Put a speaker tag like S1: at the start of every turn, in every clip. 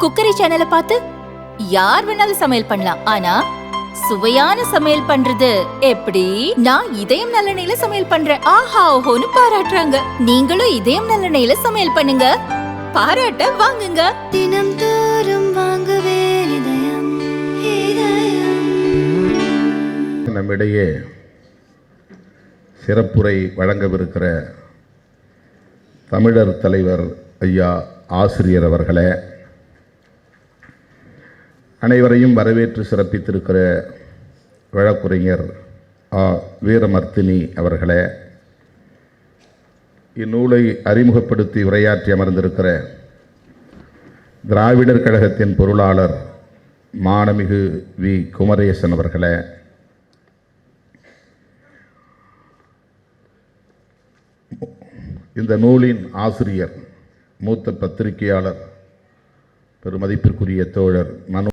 S1: Cookery சேனலை பார்த்து யார் வேணாலும் சமையல் பண்ணலாம். ஆனா சுவையான சமையல் பண்றது எப்படி? நான் இதயம் நல்லெண்ணெயில சமையல் பண்றேன். ஆஹா ஓஹோன்னு பாராட்டுறாங்க. நீங்களும் இதயம் நல்லெண்ணெயில சமையல் பண்ணுங்க, பாராட்ட வாங்குங்க.
S2: தினம் தோறும் வாங்குவே இதயம் இதயம்.
S3: நம்மிடையே சிறப்புரை வழங்கவிருக்கிற தமிழர் தலைவர் ஐயா ஆசிரியர் அவர்களே, அனைவரையும் வரவேற்று சிறப்பித்திருக்கிற வழக்குரைஞர் வீரமர்த்தினி அவர்களே, இந்நூலை அறிமுகப்படுத்தி உரையாற்றி அமர்ந்திருக்கிற திராவிடர் கழகத்தின் பொருளாளர் மாண்புமிகு வி குமரேசன் அவர்களே, இந்த நூலின் ஆசிரியர் மூத்த பத்திரிகையாளர் பெருமதிப்பிற்குரிய தோழர் மனு,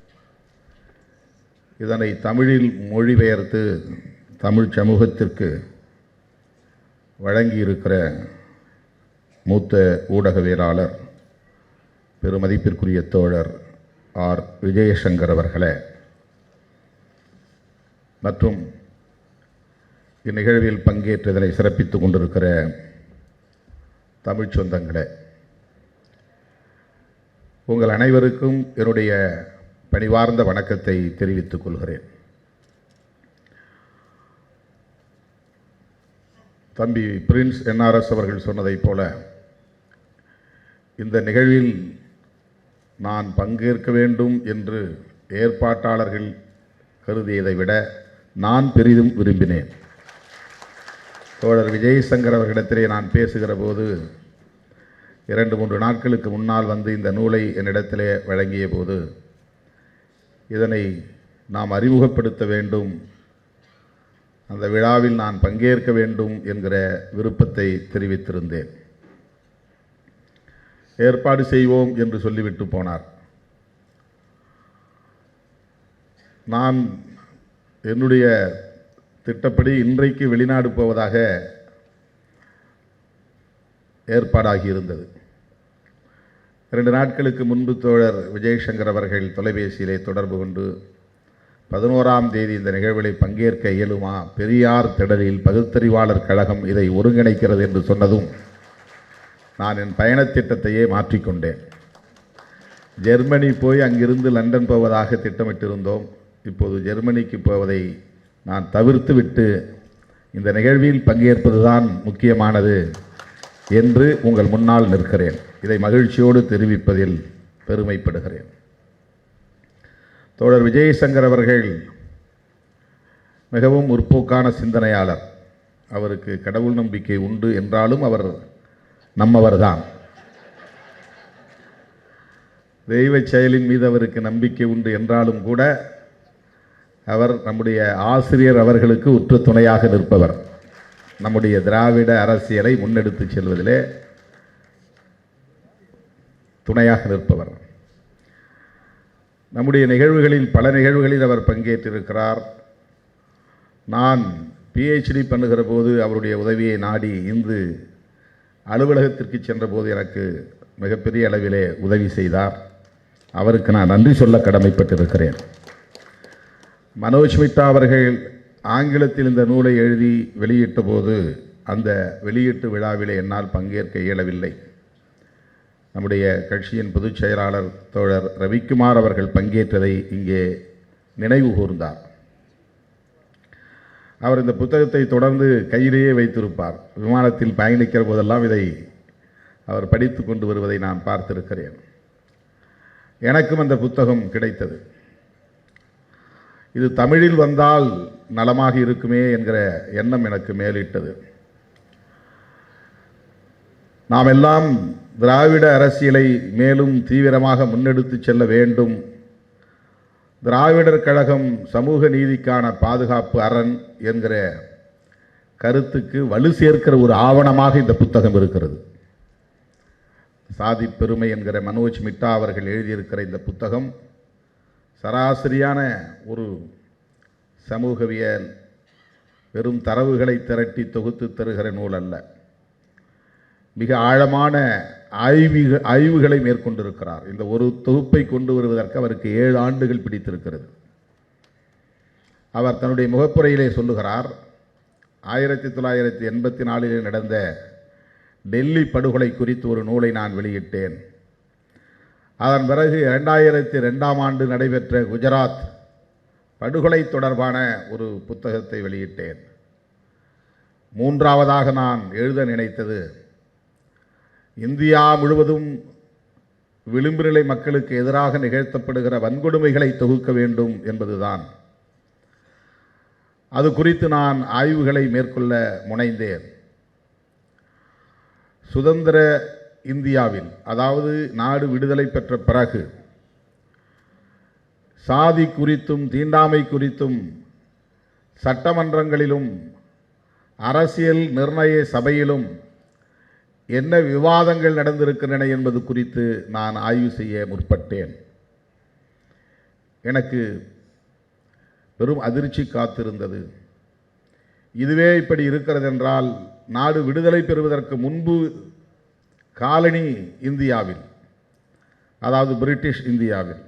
S3: இதனை தமிழில் மொழிபெயர்த்து தமிழ் சமூகத்திற்கு வழங்கியிருக்கிற மூத்த ஊடகவியலாளர் பெருமதிப்பிற்குரிய தோழர் ஆர் விஜயசங்கர் அவர்களே, மற்றும் இந்நிகழ்வில் பங்கேற்று இதனை சிறப்பித்துக் கொண்டிருக்கிற தமிழ் சொந்தங்களே, உங்கள் அனைவருக்கும் என்னுடைய பணிவார்ந்த வணக்கத்தை தெரிவித்துக் கொள்கிறேன். தம்பி பிரின்ஸ் என்ஆர்எஸ் அவர்கள் சொன்னதைப் போல இந்த நிகழ்வில் நான் பங்கேற்க வேண்டும் என்று ஏற்பாட்டாளர்கள் கருதியதை விட நான் பெரிதும் விரும்பினேன். தோழர் விஜயசங்கர் அவர்களிடத்திலே நான் பேசுகிற போது 2-3 நாட்களுக்கு முன்னால் வந்து இந்த நூலை என்னிடத்திலே வழங்கிய போது இதனை நாம் அறிமுகப்படுத்த வேண்டும், அந்த விழாவில் நான் பங்கேற்க வேண்டும் என்கிற விருப்பத்தை தெரிவித்திருந்தேன். ஏற்பாடு செய்வோம் என்று சொல்லிவிட்டு போனார். நான் என்னுடைய திட்டப்படி இன்றைக்கு வெளிநாடு போவதாக ஏற்பாடாகியிருந்தது. 2 நாட்களுக்கு முன்பு தோழர் விஜயசங்கர் அவர்கள் தொலைபேசியிலே தொடர்பு கொண்டு 11ஆம் தேதி இந்த நிகழ்வில் பங்கேற்க இயலுமா, பெரியார் திடலில் பகுத்தறிவாளர் கழகம் இதை ஒருங்கிணைக்கிறது என்று சொன்னதும் நான் என் பயணத் திட்டத்தையே மாற்றிக்கொண்டேன். ஜெர்மனி போய் அங்கிருந்து லண்டன் போவதாக திட்டமிட்டிருந்தோம். இப்போது ஜெர்மனிக்கு போவதை நான் தவிர்த்து விட்டு இந்த நிகழ்வில் பங்கேற்பதுதான் முக்கியமானது என்று உங்கள் முன்னால் நிற்கிறேன். இதை மகிழ்ச்சியோடு தெரிவிப்பதில் பெருமைப்படுகிறேன். தோழர் விஜயசங்கர் அவர்கள் மிகவும் முற்போக்கான சிந்தனையாளர். அவருக்கு கடவுள் நம்பிக்கை உண்டு என்றாலும் அவர் நம்மவர்தான். தெய்வ செயலின் மீது அவருக்கு நம்பிக்கை உண்டு என்றாலும் கூட அவர் நம்முடைய ஆசிரியர் அவர்களுக்கு உற்ற துணையாக நிற்பவர். நம்முடைய திராவிட அரசியலை முன்னெடுத்து செல்வதிலே துணையாக நிற்பவர். நம்முடைய நிகழ்வுகளில் பல நிகழ்வுகளில் அவர் பங்கேற்றிருக்கிறார். நான் PhD பண்ணுகிற போது அவருடைய உதவியை நாடி இந்து அலுவலகத்திற்கு சென்றபோது எனக்கு மிகப்பெரிய அளவிலே உதவி செய்தார். அவருக்கு நான் நன்றி சொல்ல கடமைப்பட்டிருக்கிறேன். மனோஜ் மிட்டா அவர்கள் ஆங்கிலத்தில் இந்த நூலை எழுதி வெளியிட்ட போது அந்த வெளியீட்டு விழாவிலே என்னால் பங்கேற்க இயலவில்லை. நம்முடைய கட்சியின் பொதுச் செயலாளர் தோழர் ரவிக்குமார் அவர்கள் பங்கேற்றதை இங்கே நினைவு கூர்ந்தார். அவர் இந்த புத்தகத்தை தொடர்ந்து கையிலேயே வைத்திருப்பார். விமானத்தில் பயணிக்கிற போதெல்லாம் இதை அவர் படித்து கொண்டு வருவதை நான் பார்த்திருக்கிறேன். எனக்கும் அந்த புத்தகம் கிடைத்தது. இது தமிழில் வந்தால் நலமாக இருக்குமே என்கிற எண்ணம் எனக்கு மேலிட்டது. நாம் எல்லாம் திராவிட அரசியலை மேலும் தீவிரமாக முன்னெடுத்து செல்ல வேண்டும். திராவிடர் கழகம் சமூக நீதிக்கான பாதுகாப்பு அரண் என்கிற கருத்துக்கு வலு சேர்க்கிற ஒரு ஆவணமாக இந்த புத்தகம் இருக்கிறது. சாதி பெருமை என்கிற மனோஜ் மிட்டா அவர்கள் எழுதியிருக்கிற இந்த புத்தகம் சராசரியான ஒரு சமூகவியல் வெறும் தரவுகளை திரட்டி தொகுத்து தருகிற நூல் அல்ல. மிக ஆழமான ஆய்வுகளை மேற்கொண்டிருக்கிறார். இந்த ஒரு தொகுப்பை கொண்டு வருவதற்கு அவருக்கு 7 ஆண்டுகள் பிடித்திருக்கிறது. அவர் தன்னுடைய முகப்புரையிலே சொல்லுகிறார், 1984 நடந்த டெல்லி படுகொலை குறித்து ஒரு நூலை நான் வெளியிட்டேன். அதன் பிறகு 2002ஆம் ஆண்டு நடைபெற்ற குஜராத் படுகொலை தொடர்பான ஒரு புத்தகத்தை வெளியிட்டேன். மூன்றாவதாக நான் எழுத நினைத்தது இந்தியா முழுவதும் விளிம்பு நிலை மக்களுக்கு எதிராக நிகழ்த்தப்படுகிற வன்கொடுமைகளை தொகுக்க வேண்டும் என்பதுதான். அது குறித்து நான் ஆய்வுகளை மேற்கொள்ள முனைந்தேன். சுதந்திர இந்தியாவில், அதாவது நாடு விடுதலை பெற்ற பிறகு, சாதி குறித்தும் தீண்டாமை குறித்தும் சட்டமன்றங்களிலும் அரசியல் நிர்ணய சபையிலும் என்ன விவாதங்கள் நடந்திருக்கின்றன என்பது குறித்து நான் ஆய்வு செய்ய முற்பட்டேன். எனக்கு பெரும் அதிர்ச்சி காத்திருந்தது. இதுவே இப்படி இருக்கிறது என்றால், நாடு விடுதலை பெறுவதற்கு முன்பு காலனி இந்தியாவில், அதாவது பிரிட்டிஷ் இந்தியாவில்,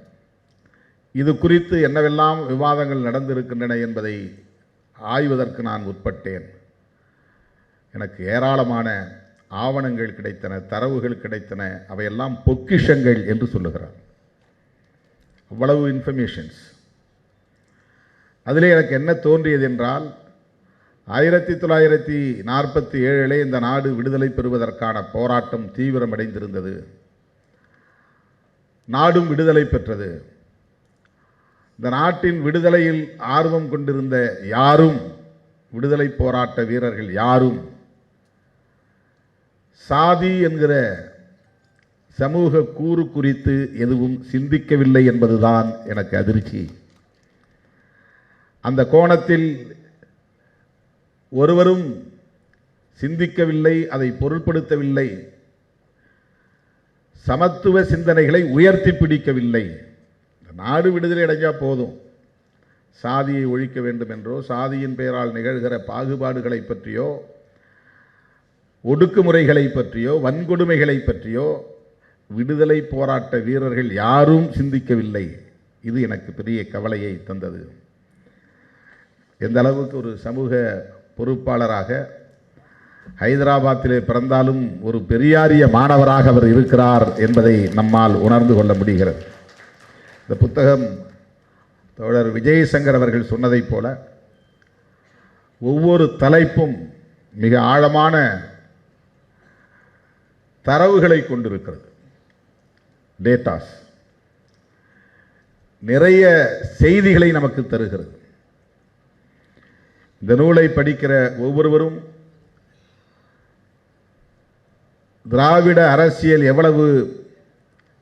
S3: இது குறித்து என்னவெல்லாம் விவாதங்கள் நடந்திருக்கின்றன என்பதை ஆய்வதற்கு நான் உட்பட்டேன். எனக்கு ஏராளமான ஆவணங்கள் கிடைத்தன, தரவுகள் கிடைத்தன. அவையெல்லாம் பொக்கிஷங்கள் என்று சொல்லுகிறார். அவ்வளவு இன்ஃபர்மேஷன்ஸ். அதிலே எனக்கு என்ன தோன்றியது என்றால், 1947 இந்த நாடு விடுதலை பெறுவதற்கான போராட்டம் தீவிரமடைந்திருந்தது. நாடும் விடுதலை பெற்றது. இந்த நாட்டின் விடுதலையில் ஆர்வம் கொண்டிருந்த யாரும், விடுதலை போராட்ட வீரர்கள் யாரும், சாதி என்கிற சமூக கூறு குறித்து எதுவும் சிந்திக்கவில்லை என்பதுதான் எனக்கு அதிர்ச்சி. அந்த கோணத்தில் ஒருவரும் சிந்திக்கவில்லை, அதை பொருட்படுத்தவில்லை, சமத்துவ சிந்தனைகளை உயர்த்தி பிடிக்கவில்லை. நாடு விடுதலை அடைஞ்சா போதும், சாதியை ஒழிக்க வேண்டும் என்றோ, சாதியின் பெயரால் நிகழ்கிற பாகுபாடுகளை பற்றியோ, ஒடுக்குமுறைகளை பற்றியோ, வன்கொடுமைகளை பற்றியோ விடுதலை போராட்ட வீரர்கள் யாரும் சிந்திக்கவில்லை. இது எனக்கு பெரிய கவலையை தந்தது. எந்த அளவுக்கு ஒரு சமூக பொறுப்பாளராக ஹைதராபாத்திலே பிறந்தாலும் ஒரு பெரியாரிய மாணவராக அவர் இருக்கிறார் என்பதை நம்மால் உணர்ந்து கொள்ள முடிகிறது. இந்த புத்தகம் தோழர் விஜயசங்கர் அவர்கள் சொன்னதைப் போல ஒவ்வொரு தலைப்பும் மிக ஆழமான தரவுகளை கொண்டிருக்கிறது. டேட்டாஸ், நிறைய செய்திகளை நமக்கு தருகிறது. இந்த நூலை படிக்கிற ஒவ்வொருவரும் திராவிட அரசியல் எவ்வளவு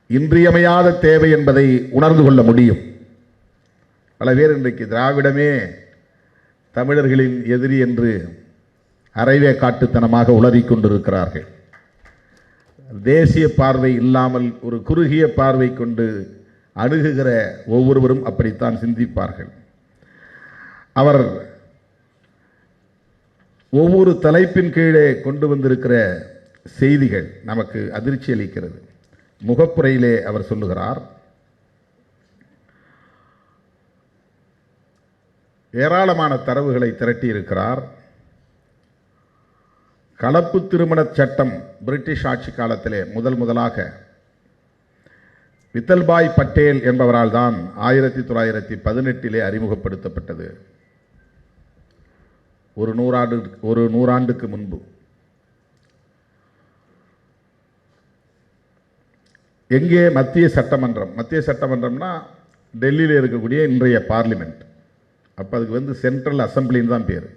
S3: இன்றியமையாத தேவை என்பதை உணர்ந்து கொள்ள முடியும். பல பேர் இன்றைக்கு திராவிடமே தமிழர்களின் எதிரி என்று அரைவே காட்டுத்தனமாக உளறிக் கொண்டிருக்கிறார்கள். தேசிய பார்வை இல்லாமல் ஒரு குறுகிய பார்வை கொண்டு அணுகுகிற ஒவ்வொருவரும் அப்படித்தான் சிந்திப்பார்கள். அவர் ஒவ்வொரு தலைப்பின் கீழே கொண்டு வந்திருக்கிற செய்திகள் நமக்கு அதிர்ச்சி அளிக்கிறது. முகப்புரையிலே அவர் சொல்லுகிறார், ஏராளமான தரவுகளை திரட்டியிருக்கிறார். கலப்பு திருமண சட்டம் பிரிட்டிஷ் ஆட்சி காலத்திலே முதலாக வித்தல்பாய் பட்டேல் என்பவரால் தான் 1918 அறிமுகப்படுத்தப்பட்டது. ஒரு நூறாண்டுக்கு முன்பு. எங்கே? மத்திய சட்டமன்றம். மத்திய சட்டமன்றம்னா டெல்லியில் இருக்கக்கூடிய இன்றைய பார்லிமெண்ட். அப்போ அதுக்கு சென்ட்ரல் அசம்பிளின்னு தான் பேர்.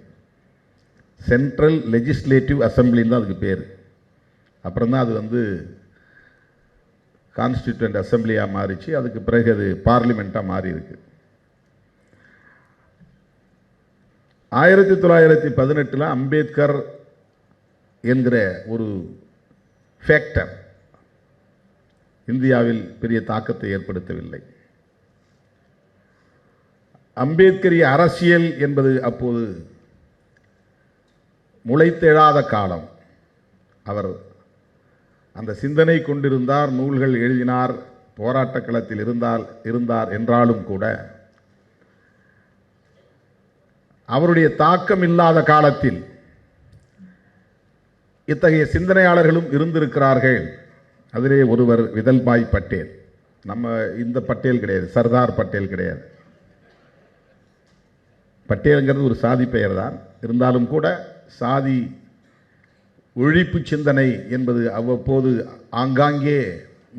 S3: சென்ட்ரல் லெஜிஸ்லேட்டிவ் அசம்பிளின்னு தான் அதுக்கு பேர். அப்புறம் தான் அது கான்ஸ்டிடியூண்ட் அசம்பிளியாக மாறிச்சு. அதுக்கு பிறகு அது பார்லிமெண்ட்டாக மாறி இருக்கு. 1918 அம்பேத்கர் என்கிற ஒரு ஃபேக்டர் இந்தியாவில் பெரிய தாக்கத்தை ஏற்படுத்தவில்லை. அம்பேத்கரிய அரசியல் என்பது அப்போது முளைத்தெழாத காலம். அவர் அந்த சிந்தனை கொண்டிருந்தார், நூல்கள் எழுதினார், போராட்ட களத்தில் இருந்தார் என்றாலும் கூட அவருடைய தாக்கம் இல்லாத காலத்தில் இத்தகைய சிந்தனையாளர்களும் இருந்திருக்கிறார்கள். அதிலே ஒருவர் விதல்பாய் பட்டேல். நம்ம இந்த பட்டேல் கிடையாது, சர்தார் பட்டேல் கிடையாது. பட்டேலுங்கிறது ஒரு சாதி பெயர் தான். இருந்தாலும் கூட சாதி ஒழிப்பு சிந்தனை என்பது அவ்வப்போது ஆங்காங்கே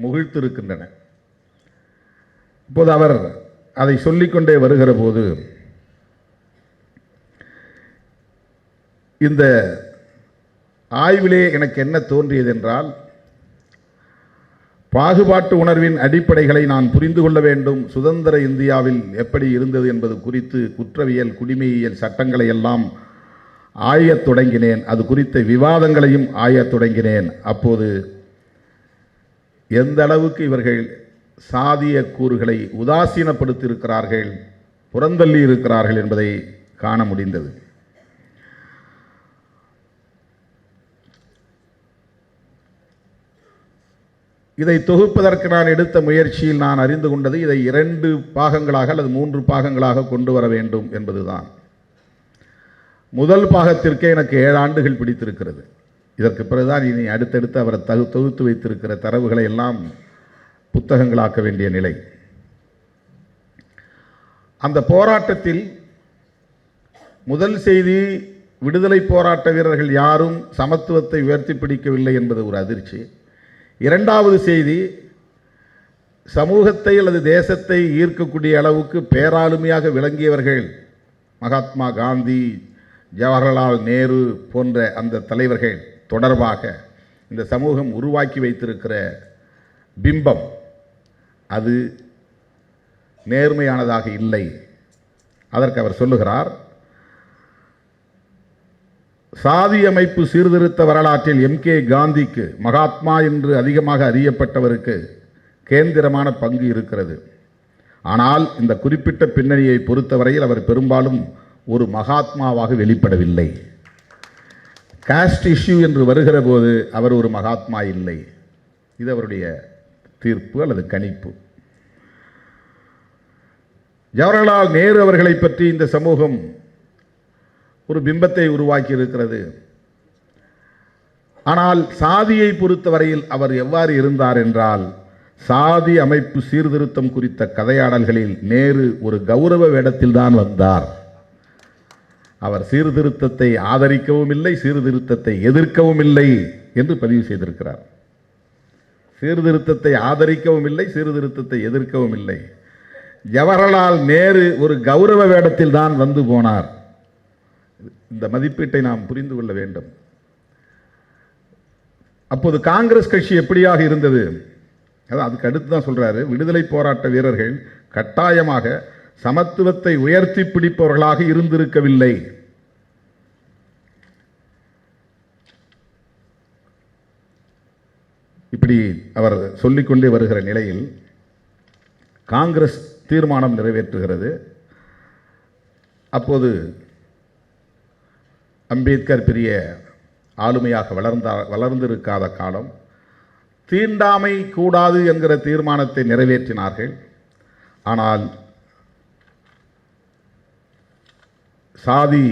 S3: முகிழ்த்திருக்கின்றன. இப்போது அவர் அதை சொல்லிக்கொண்டே வருகிற போது இந்த ஆய்விலே எனக்கு என்ன தோன்றியது என்றால், பாகுபாட்டு உணர்வின் அடிப்படைகளை நான் புரிந்து கொள்ள வேண்டும், சுதந்திர இந்தியாவில் எப்படி இருந்தது என்பது குறித்து குற்றவியல், குடிமையியல் சட்டங்களை எல்லாம் ஆயத் தொடங்கினேன். அது குறித்த விவாதங்களையும் ஆயத் தொடங்கினேன். அப்போது எந்த அளவுக்கு இவர்கள் சாதிய கூறுகளை உதாசீனப்படுத்தியிருக்கிறார்கள், புறந்தள்ளி இருக்கிறார்கள் என்பதை காண முடிந்தது. இதை தொகுப்பதற்கு நான் எடுத்த முயற்சியில் நான் அறிந்து கொண்டது, இதை 2 பாகங்களாக அல்லது 3 பாகங்களாக கொண்டு வர வேண்டும் என்பதுதான். முதல் பாகத்திற்கே எனக்கு 7 ஆண்டுகள் பிடித்திருக்கிறது. இதற்கு பிறகுதான் இனி அடுத்தடுத்து அவர் தொகுத்து வைத்திருக்கிற தரவுகளை எல்லாம் புத்தகங்களாக்க வேண்டிய நிலை. அந்த போராட்டத்தில் முதல் செய்தி, விடுதலை போராட்ட வீரர்கள் யாரும் சமத்துவத்தை உயர்த்தி பிடிக்கவில்லை என்பது ஒரு அதிர்ச்சி. 2வது செய்தி, சமூகத்தை அல்லது தேசத்தை ஈர்க்கக்கூடிய அளவுக்கு பேராளுமையாக விளங்கியவர்கள் மகாத்மா காந்தி, ஜவஹர்லால் நேரு போன்ற அந்த தலைவர்கள் தொடர்பாக இந்த சமூகம் உருவாக்கி வைத்திருக்கிற பிம்பம் அது நேர்மையானதாக இல்லை. அதற்கு அவர் சொல்லுகிறார், சாதி அமைப்பு சீர்திருத்த வரலாற்றில் எம்.கே. காந்திக்கு, மகாத்மா என்று அதிகமாக அறியப்பட்டவருக்கு கேந்திரமான பங்கு இருக்கிறது. ஆனால் இந்த குறிப்பிட்ட பின்னணியை பொறுத்தவரையில் அவர் பெரும்பாலும் ஒரு மகாத்மாவாக வெளிப்படவில்லை. காஸ்ட் இஷ்யூ என்று வருகிற போது அவர் ஒரு மகாத்மா இல்லை. இது அவருடைய தீர்ப்பு அல்லது கணிப்பு. ஜவஹர்லால் நேரு அவர்களை பற்றி இந்த சமூகம் ஒரு பிம்பத்தை உருவாக்கி இருக்கிறது. ஆனால் சாதியை பொறுத்தவரையில் அவர் எவ்வாறு இருந்தார் என்றால், சாதி அமைப்பு சீர்திருத்தம் குறித்த கதையாடல்களில் நேரு ஒரு கௌரவ வேடத்தில் தான் வந்தார். அவர் சீர்திருத்தத்தை ஆதரிக்கவும் இல்லை, சீர்திருத்தத்தை எதிர்க்கவும் இல்லை என்று பதிவு செய்திருக்கிறார். சீர்திருத்தத்தை ஆதரிக்கவும் இல்லை, சீர்திருத்தத்தை எதிர்க்கவும் இல்லை. ஜவஹர்லால் நேரு ஒரு கௌரவ வேடத்தில் தான் வந்து போனார். இந்த மதிப்பீட்டை நாம் புரிந்து கொள்ள வேண்டும். அப்போது காங்கிரஸ் கட்சி எப்படியாக இருந்தது? அதுக்கு அடுத்து தான் சொல்றாரு, விடுதலை போராட்ட வீரர்கள் கட்டாயமாக சமத்துவத்தை உயர்த்தி பிடிப்பவர்களாக இருந்திருக்கவில்லை. இப்படி அவர் சொல்லிக்கொண்டே வருகிற நிலையில் காங்கிரஸ் தீர்மானம் நிறைவேற்றுகிறது. அப்போது அம்பேத்கர் பெரிய ஆளுமையாக வளர்ந்திருக்காத காலம். தீண்டாமை கூடாது என்கிற தீர்மானத்தை நிறைவேற்றினார்கள். ஆனால் சாதி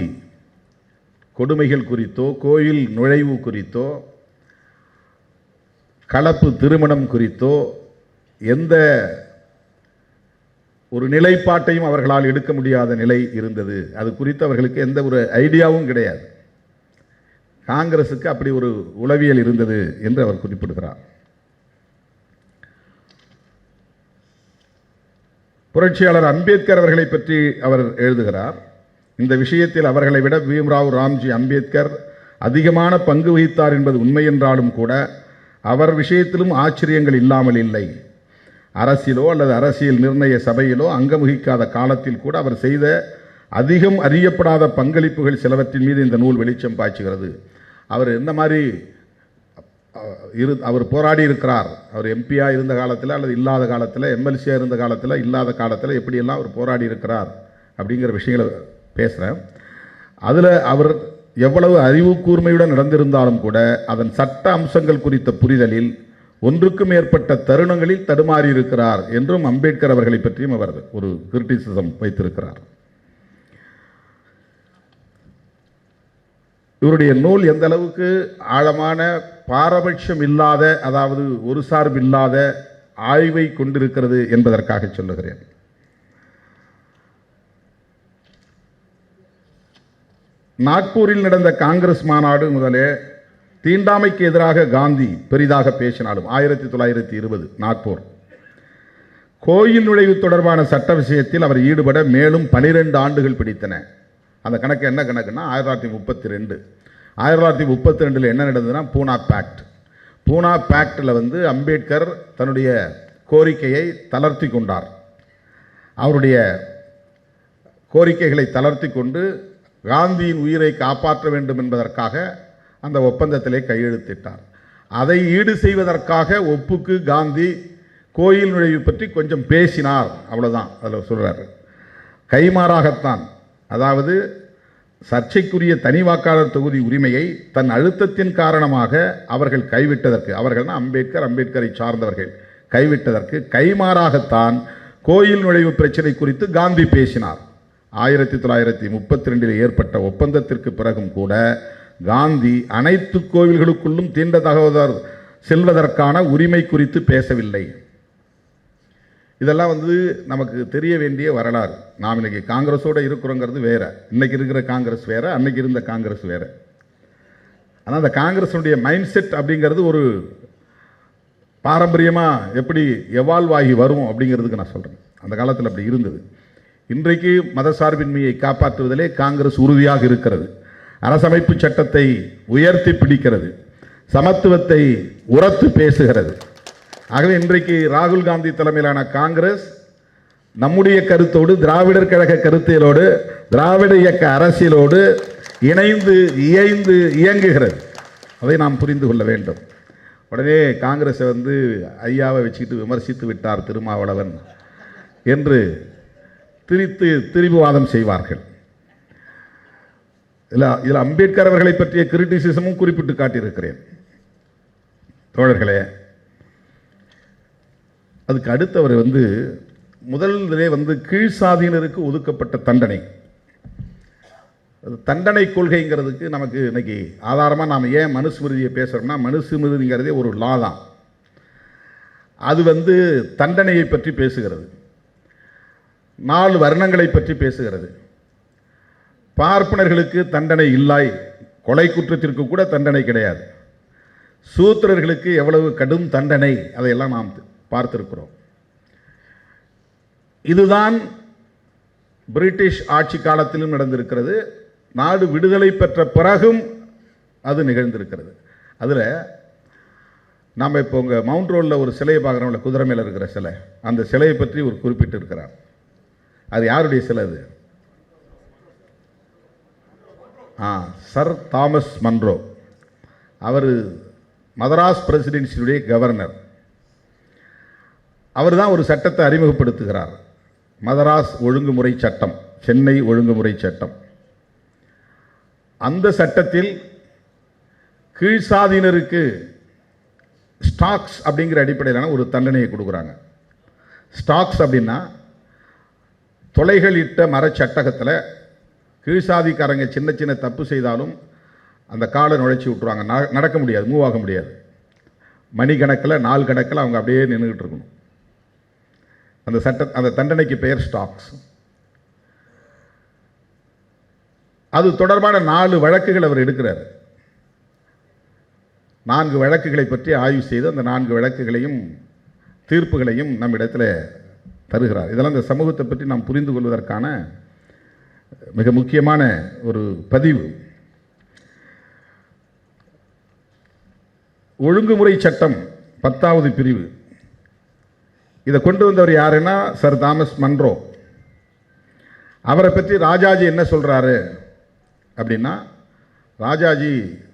S3: கொடுமைகள் குறித்தோ, கோயில் நுழைவு குறித்தோ, கலப்பு திருமணம் குறித்தோ எந்த ஒரு நிலைப்பாட்டையும் அவர்களால் எடுக்க முடியாத நிலை இருந்தது. அது குறித்து அவர்களுக்கு எந்த ஒரு ஐடியாவும் கிடையாது. காங்கிரசுக்கு அப்படி ஒரு உளவியல் இருந்தது என்று அவர் குறிப்பிடுகிறார். புரட்சியாளர் அம்பேத்கர் அவர்களை பற்றி அவர் எழுதுகிறார், இந்த விஷயத்தில் அவர்களை விட பீம்ராவ் ராம்ஜி அம்பேத்கர் அதிகமான பங்கு வகித்தார் என்பது உண்மை என்றாலும் கூட அவர் விஷயத்திலும் ஆச்சரியங்கள் இல்லாமல் இல்லை. அரசியலோ அல்லது அரசியல் நிர்ணய சபையிலோ அங்கம் வகிக்காத காலத்தில் கூட அவர் செய்த அதிகம் அறியப்படாத பங்களிப்புகள் சிலவற்றின் மீது இந்த நூல் வெளிச்சம் பாய்ச்சுகிறது. அவர் எந்த மாதிரி அவர் போராடி இருக்கிறார், அவர் எம்பியாக இருந்த காலத்தில் அல்லது இல்லாத காலத்தில், எம்எல்சியாக இருந்த காலத்தில் இல்லாத காலத்தில் எப்படியெல்லாம் அவர் போராடி இருக்கிறார் அப்படிங்கிற விஷயங்களை பேசுகிறேன். அதில் அவர் எவ்வளவு அறிவு கூர்மையுடன் நடந்திருந்தாலும் கூட அதன் சட்ட அம்சங்கள் குறித்த புரிதலில் ஒன்றுக்கும் மேற்பட்ட தருணங்களில் தடுமாறி இருக்கிறார் என்றும் அம்பேத்கர் அவர்களை பற்றியும் அவர் ஒரு கிரிட்டிசிசம் வைத்திருக்கிறார். இவருடைய நூல் எந்த அளவுக்கு ஆழமான பாரபட்சம் இல்லாத, அதாவது ஒரு சார்பில்லாத ஆய்வை கொண்டிருக்கிறது என்பதற்காக சொல்லுகிறேன். நாக்பூரில் நடந்த காங்கிரஸ் மாநாடு முதலே தீண்டாமைக்கு எதிராக காந்தி பெரிதாக பேசினாலும் 1920 நாக்பூர் கோயில் நுழைவு தொடர்பான சட்ட விஷயத்தில் அவர் ஈடுபட மேலும் 12 ஆண்டுகள் பிடித்தன. அந்த கணக்கு என்ன கணக்குன்னா 1932. 1932 என்ன நடந்ததுன்னா பூனா பேக்ட். பூனா பேக்டில் அம்பேத்கர் தன்னுடைய கோரிக்கையை தளர்த்தி கொண்டார். அவருடைய கோரிக்கைகளை தளர்த்தி கொண்டு காந்தியின் உயிரை காப்பாற்ற வேண்டும் என்பதற்காக அந்த ஒப்பந்தத்திலே கையெழுத்திட்டார். அதை ஈடு செய்வதற்காக ஒப்புக்கு காந்தி கோயில் நுழைவு பற்றி கொஞ்சம் பேசினார், அவ்வளோதான். அதில் சொல்கிறார், கைமாறாகத்தான், அதாவது சர்ச்சைக்குரிய தனி வாக்காளர் தொகுதி உரிமையை தன் அழுத்தத்தின் காரணமாக அவர்கள் கைவிட்டதற்கு, அவர்கள்னா அம்பேத்கரை சார்ந்தவர்கள் கைவிட்டதற்கு கைமாறாகத்தான் கோயில் நுழைவு பிரச்சனை குறித்து காந்தி பேசினார். 1932 ஏற்பட்ட ஒப்பந்தத்திற்கு பிறகும் கூட காந்தி அனைத்து கோவில்களுக்குள்ளும் தீண்டத்தகாதவர் செல்வதற்கான உரிமை குறித்து பேசவில்லை. இதெல்லாம் நமக்கு தெரிய வேண்டிய வரலாறு. நாம் இன்னைக்கு காங்கிரஸோடு இருக்கிறோங்கிறது வேற, இன்னைக்கு இருக்கிற காங்கிரஸ் வேற, அன்னைக்கு இருந்த காங்கிரஸ் வேற. ஆனால் அந்த காங்கிரஸுடைய மைண்ட் செட் அப்படிங்கிறது ஒரு பாரம்பரியமாக எப்படி எவால்வ் ஆகி வரும் அப்படிங்கிறதுக்கு நான் சொல்கிறேன். அந்த காலத்தில் அப்படி இருந்தது. இன்றைக்கு மதசார்பின்மையை காப்பாற்றுவதிலே காங்கிரஸ் உறுதியாக இருக்கிறது. அரசமைப்பு சட்டத்தை உயர்த்தி பிடிக்கிறது, சமத்துவத்தை உரத்து பேசுகிறது. ஆகவே இன்றைக்கு ராகுல் காந்தி தலைமையிலான காங்கிரஸ் நம்முடைய கருத்தோடு, திராவிடர் கழக கருத்தியலோடு, திராவிட இயக்க அரசியலோடு இணைந்து இயங்குகிறது. அதை நாம் புரிந்து கொள்ள வேண்டும். உடனே காங்கிரஸை ஐயாவை வச்சுக்கிட்டு விமர்சித்து விட்டார் திருமாவளவன் என்று திரிபுவாதம் செய்வார்கள். இதில் அம்பேத்கர் அவர்களை பற்றிய கிரிட்டிசிசமும் குறிப்பிட்டு காட்டியிருக்கிறேன் தோழர்களே. அதுக்கு அடுத்தவர் முதலிலே கீழ்சாதியினருக்கு ஒதுக்கப்பட்ட தண்டனை கொள்கைங்கிறதுக்கு நமக்கு இன்னைக்கு ஆதாரமாக நாம் ஏன் மனுஸ்மிருதியை பேசுகிறோம்னா, மனுஸ்மிருதிங்கிறதே ஒரு லா தான். அது தண்டனையை பற்றி பேசுகிறது, 4 வர்ணங்களை பற்றி பேசுகிறது. பார்ப்பனர்களுக்கு தண்டனை இல்லை, கொலை குற்றத்திற்கு கூட தண்டனை கிடையாது. சூத்திரர்களுக்கு எவ்வளவு கடும் தண்டனை, அதையெல்லாம் நாம் பார்த்திருக்கிறோம். இதுதான் பிரிட்டிஷ் ஆட்சி காலத்திலும் நடந்திருக்கிறது, நாடு விடுதலை பெற்ற பிறகும் அது நிகழ்ந்திருக்கிறது. அதில் நாம் இப்போ உங்கள் மவுண்ட் ரோடில் ஒரு சிலையை பார்க்குறோம்ல, குதிரை மேலே இருக்கிற சிலை, அந்த சிலையை பற்றி ஒரு குறிப்பிட்டு இருக்கிறார். அது யாருடைய சிலை? அது சர் தாமஸ் மன்றோ. அவர் மதராஸ் பிரசிடென்சியுடைய கவர்னர். அவர் தான் ஒரு சட்டத்தை அறிமுகப்படுத்துகிறார், மதராஸ் ஒழுங்குமுறை சட்டம், சென்னை ஒழுங்குமுறை சட்டம். அந்த சட்டத்தில் கீழ்சாதியினருக்கு ஸ்டாக்ஸ் அப்படிங்கிற அடிப்படையிலான ஒரு தண்டனையை கொடுக்குறாங்க. ஸ்டாக்ஸ் அப்படின்னா தொலைகள் இட்ட மரச்சட்டகத்தில் கீழ்சாதிக்காரங்க சின்ன சின்ன தப்பு செய்தாலும் அந்த காலை நுழைச்சி விட்டுருவாங்க, நடக்க முடியாது, மூவ் ஆக முடியாது. மணிக்கணக்கில், நாள் கணக்கில் அவங்க அப்படியே நின்றுக்கிட்டு இருக்கணும். அந்த தண்டனைக்கு பெயர் ஸ்டாக்ஸ். அது தொடர்பான 4 வழக்குகள் அவர் எடுக்கிறார். 4 வழக்குகளை பற்றி ஆய்வு செய்து அந்த 4 வழக்குகளையும் தீர்ப்புகளையும் நம்மிடத்தில் தருகிறார். இதெல்லாம் இந்த சமூகத்தை பற்றி நாம் புரிந்து கொள்வதற்கான மிக முக்கியமான ஒரு பதிவு. ஒழுங்குமுறை சட்டம் 10வது பிரிவு. இதை கொண்டு வந்தவர் யாருன்னா சர் தாமஸ் மன்றோ. அவரை பற்றி ராஜாஜி என்ன சொல்கிறாரு அப்படின்னா, ராஜாஜி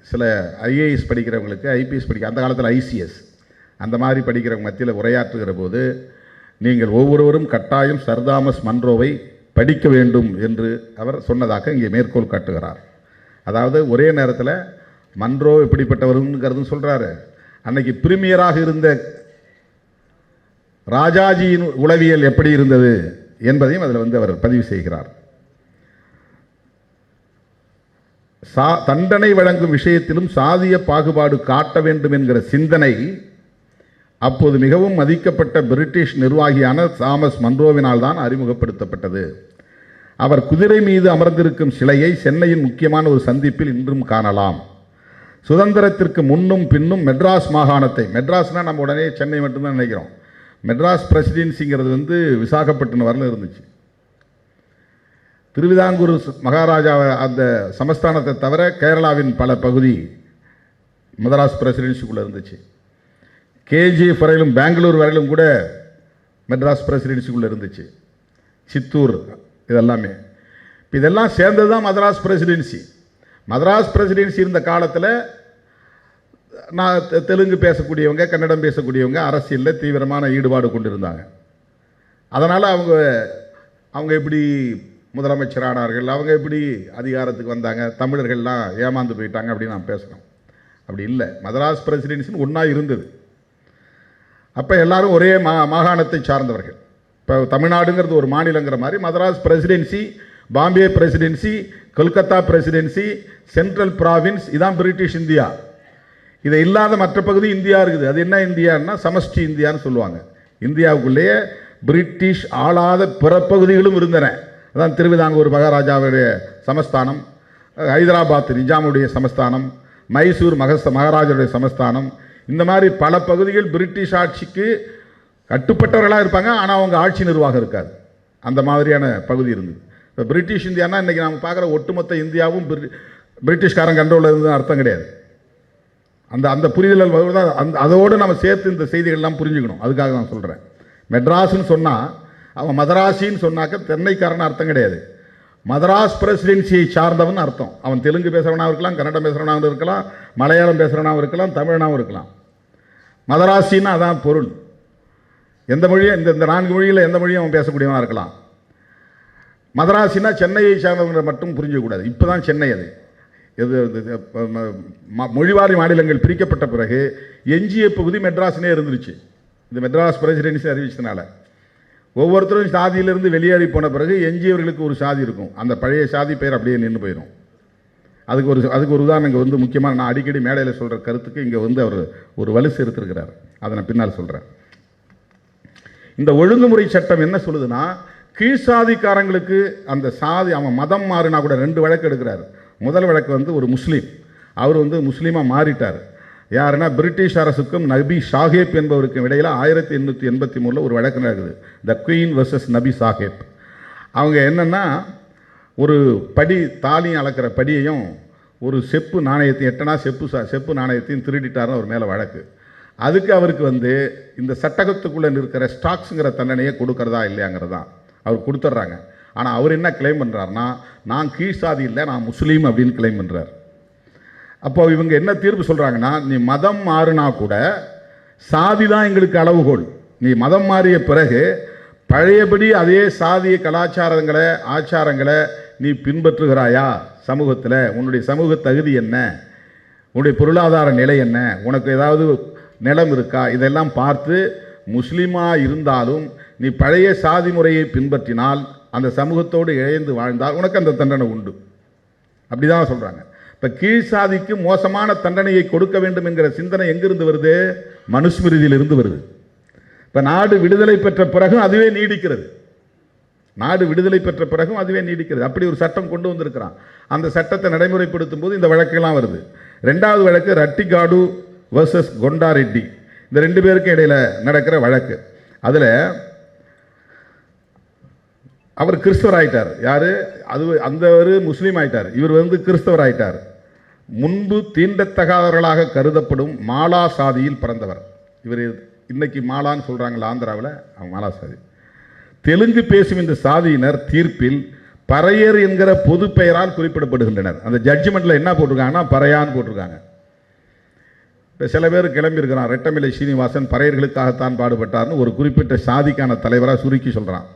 S3: சில ஐஏஎஸ் படிக்கிறவங்களுக்கு, ஐபிஎஸ் அந்த காலத்தில் ஐசிஎஸ் அந்த மாதிரி படிக்கிறவங்க மத்தியில் உரையாற்றுகிற போது, நீங்கள் ஒவ்வொருவரும் கட்டாயம் சர் தாமஸ் மன்றோவை படிக்க வேண்டும் என்று அவர் சொன்னதாக இங்கே மேற்கோள் காட்டுகிறார். அதாவது ஒரே நேரத்தில் மன்றோ எப்படிப்பட்டவருங்கிறதும் சொல்கிறாரு. அன்னைக்கு பிரீமியராக இருந்த ராஜாஜியின் உளவியல் எப்படி இருந்தது என்பதையும் அதில் அவர் பதிவு செய்கிறார். தண்டனை வழங்கும் விஷயத்திலும் சாதிய பாகுபாடு காட்ட வேண்டும் என்கிற சிந்தனை அப்போது மிகவும் மதிக்கப்பட்ட பிரிட்டிஷ் நிர்வாகியான தாமஸ் மன்ரோவினால் தான் அறிமுகப்படுத்தப்பட்டது. அவர் குதிரை மீது அமர்ந்திருக்கும் சிலையை சென்னையின் முக்கியமான ஒரு சந்திப்பில் இன்றும் காணலாம். சுதந்திரத்திற்கு முன்னும் பின்னும் மெட்ராஸ் மாகாணத்தை, மெட்ராஸ்னால் நம்ம உடனே சென்னை மட்டும்தான் நினைக்கிறோம். மெட்ராஸ் பிரசிடென்சிங்கிறது விசாகப்பட்டினம் வரல இருந்துச்சு. திருவிதாங்கூர் மகாராஜா அந்த சமஸ்தானத்தை தவிர கேரளாவின் பல பகுதி மெட்ராஸ் பிரசிடென்சிக்குள்ளே இருந்துச்சு. கேஜிஎஃப் வரையிலும் பெங்களூர் வரையிலும் கூட மெட்ராஸ் பிரசிடென்சிக்குள்ளே இருந்துச்சு. சித்தூர் இதெல்லாமே இதெல்லாம் சேர்ந்தது தான் மதராஸ் பிரசிடென்சி. மதராஸ் பிரசிடென்சி இருந்த காலத்தில் நான் தெலுங்கு பேசக்கூடியவங்க, கன்னடம் பேசக்கூடியவங்க அரசியலில் தீவிரமான ஈடுபாடு கொண்டிருந்தாங்க. அதனால் அவங்க எப்படி முதலமைச்சரானார்கள், அவங்க எப்படி அதிகாரத்துக்கு வந்தாங்க, தமிழர்கள்லாம் ஏமாந்து போயிட்டாங்க அப்படின்னு நான் பேசுகிறோம். அப்படி இல்லை. மதராஸ் பிரசிடென்சின்னு ஒன்றா இருந்தது. அப்போ எல்லாரும் ஒரே மாகாணத்தை சார்ந்தவர்கள். இப்போ தமிழ்நாடுங்கிறது ஒரு மாநிலங்கிற மாதிரி Madras presidency, Bombay presidency, Kolkata presidency, central province, இதான் பிரிட்டிஷ் இந்தியா. இதை இல்லாத மற்ற பகுதி இந்தியா இருக்குது. அது என்ன இந்தியான்னா சமஷ்டி இந்தியான்னு சொல்லுவாங்க. இந்தியாவுக்குள்ளேயே பிரிட்டிஷ் ஆளாத பிற பகுதிகளும் இருந்தன. அதான் திருவிதாங்கூர் மகாராஜாவுடைய சமஸ்தானம், ஹைதராபாத் நிஜாமுடைய சமஸ்தானம், மைசூர் மகாராஜாவுடைய சமஸ்தானம், இந்த மாதிரி பல பகுதிகள் பிரிட்டிஷ் ஆட்சிக்கு கட்டுப்பட்டவர்களாக இருப்பாங்க. ஆனால் அவங்க ஆட்சி நிர்வாகம் இருக்காது. அந்த மாதிரியான பகுதி இருந்தது. இப்போ பிரிட்டிஷ் இந்தியானா இன்றைக்கி நாம் பார்க்குற ஒட்டுமொத்த இந்தியாவும் பிரிட்டிஷ்காரன் கண்ட்ரோலில் இருந்ததுன்னு அர்த்தம் கிடையாது. அந்த புரிதல் தான் அதோடு நம்ம சேர்த்து இந்த செய்திகள்லாம் புரிஞ்சுக்கணும். அதுக்காக நான் சொல்கிறேன். மெட்ராஸ்ன்னு சொன்னால் அவன் மதராசின்னு சொன்னாக்க தென்னைக்காரன் அர்த்தம் கிடையாது. மதராஸ் பிரசிடென்சியை சார்ந்தவன் அர்த்தம். அவன் தெலுங்கு பேசுகிறவனாகவும் இருக்கலாம், கன்னடம் பேசுகிறவனாகவும் இருக்கலாம், மலையாளம் பேசுகிறவனாகவும் இருக்கலாம், தமிழனாகவும் இருக்கலாம். மதராசின்னா அதான் பொருள். எந்த மொழியும் இந்த 4 மொழியில் எந்த மொழியும் அவன் பேசக்கூடியவனாக இருக்கலாம். மதராசினா சென்னையை சார்ந்தவங்களை மட்டும் புரிஞ்சக்கூடாது. இப்போ தான் சென்னை அது மொழிவாரி மாநிலங்கள் பிரிக்கப்பட்ட பிறகு எஞ்சிய பகுதி மெட்ராஸ்னே இருந்துருச்சு. இந்த மெட்ராஸ் பிரசிடென்சி அறிவிச்சதுனால ஒவ்வொருத்தரும் சாதியிலிருந்து வெளியேறி போன பிறகு எஞ்சியவர்களுக்கு ஒரு சாதி இருக்கும். அந்த பழைய சாதி பெயர் அப்படியே நின்று போயிடும். அதுக்கு ஒரு உதாரணம் இங்கே முக்கியமாக நான் அடிக்கடி மேடையில் சொல்கிற கருத்துக்கு இங்கே அவர் ஒரு வலு சேர்த்திருக்கிறார். அதை நான் பின்னால் சொல்கிறேன். இந்த ஒழுங்குமுறை சட்டம் என்ன சொல்லுதுன்னா, கீழ்சாதிக்காரங்களுக்கு அந்த சாதி அவன் மதம் மாறினா கூட 2 வழக்கு எடுக்கிறார். முதல் வழக்கு ஒரு முஸ்லீம், அவர் முஸ்லீமாக மாறிட்டார். யாருன்னா பிரிட்டிஷ் அரசுக்கும் நபி சாஹேப் என்பவருக்கும் இடையில் 1883 ஒரு வழக்கு நடக்குது. த குயின் வர்சஸ் நபி சாஹேப். அவங்க என்னென்னா ஒரு படி தாலியும் அளக்கிற படியையும் ஒரு செப்பு நாணயத்தையும் 8 அணா செப்பு நாணயத்தையும் திருடிட்டார்னு அவர் மேலே வழக்கு. அதுக்கு அவருக்கு இந்த சட்டகத்துக்குள்ளே இருக்கிற ஸ்டாக்ஸுங்கிற தண்டனையை கொடுக்கறதா இல்லையாங்கிறது தான் அவர் கொடுத்துட்றாங்க. ஆனால் அவர் என்ன கிளைம் பண்ணுறாருனா, நான் கீழ் சாதி இல்லை, நான் முஸ்லீம் அப்படின்னு கிளைம் பண்ணுறார். அப்போ இவங்க என்ன தீர்ப்பு சொல்கிறாங்கன்னா, நீ மதம் மாறினா கூட சாதி தான் எங்களுக்கு அளவுகோல். நீ மதம் மாறிய பிறகு பழையபடி அதே சாதிய கலாச்சாரங்களை ஆச்சாரங்களை நீ பின்பற்றுகிறாயா சமூகத்தில்? உன்னுடைய சமூக தகுதி என்ன? உன்னுடைய பொருளாதார நிலை என்ன? உனக்கு ஏதாவது நிலம் இருக்கா? இதெல்லாம் பார்த்து முஸ்லீமாக இருந்தாலும் நீ பழைய சாதி முறையை பின்பற்றினால், அந்த சமூகத்தோடு இழைந்து வாழ்ந்தால் உனக்கு அந்த தண்டனை உண்டு. அப்படி தான் சொல்கிறாங்க. இப்போ கீழ் சாதிக்கு மோசமான தண்டனையை கொடுக்க வேண்டும் என்கிற சிந்தனை எங்கிருந்து வருது? மனுஸ்மிருதியிலிருந்து வருது. இப்போ நாடு விடுதலை பெற்ற பிறகும் அதுவே நீடிக்கிறது. அப்படி ஒரு சட்டம் கொண்டு வந்திருக்கிறான். அந்த சட்டத்தை நடைமுறைப்படுத்தும் போது இந்த வழக்கெல்லாம் வருது. 2வது வழக்கு ரட்டிகாடு வர்சஸ் கொண்டா ரெட்டி. இந்த 2 பேருக்கும் இடையில் நடக்கிற வழக்கு. அதில் அவர் கிறிஸ்தவர் ஆயிட்டார். யார்? அந்த முஸ்லீம் ஆயிட்டார். இவர் கிறிஸ்தவர் ஆயிட்டார். முன்பு தீண்டத்தகாதவர்களாக கருதப்படும் மாலா சாதியில் பிறந்தவர். இவர் இன்னைக்கு மாலான்னு சொல்கிறாங்களா ஆந்திராவில், அவங்க மாலா சாதி. தெலுங்கு பேசும் இந்த சாதியினர் தீர்ப்பில் பறையர் என்கிற பொது பெயரால் குறிப்பிடப்படுகின்றனர். அந்த ஜட்ஜ்மெண்ட்டில் என்ன போட்டிருக்காங்கன்னா பறையான்னு போட்டிருக்காங்க. இப்போ சில பேர் கிளம்பியிருக்கிறான், ரெட்டமிலை சீனிவாசன் பறையர்களுக்காகத்தான் பாடுபட்டார்னு ஒரு குறிப்பிட்ட சாதிக்கான தலைவராக சுருக்கி சொல்கிறான்.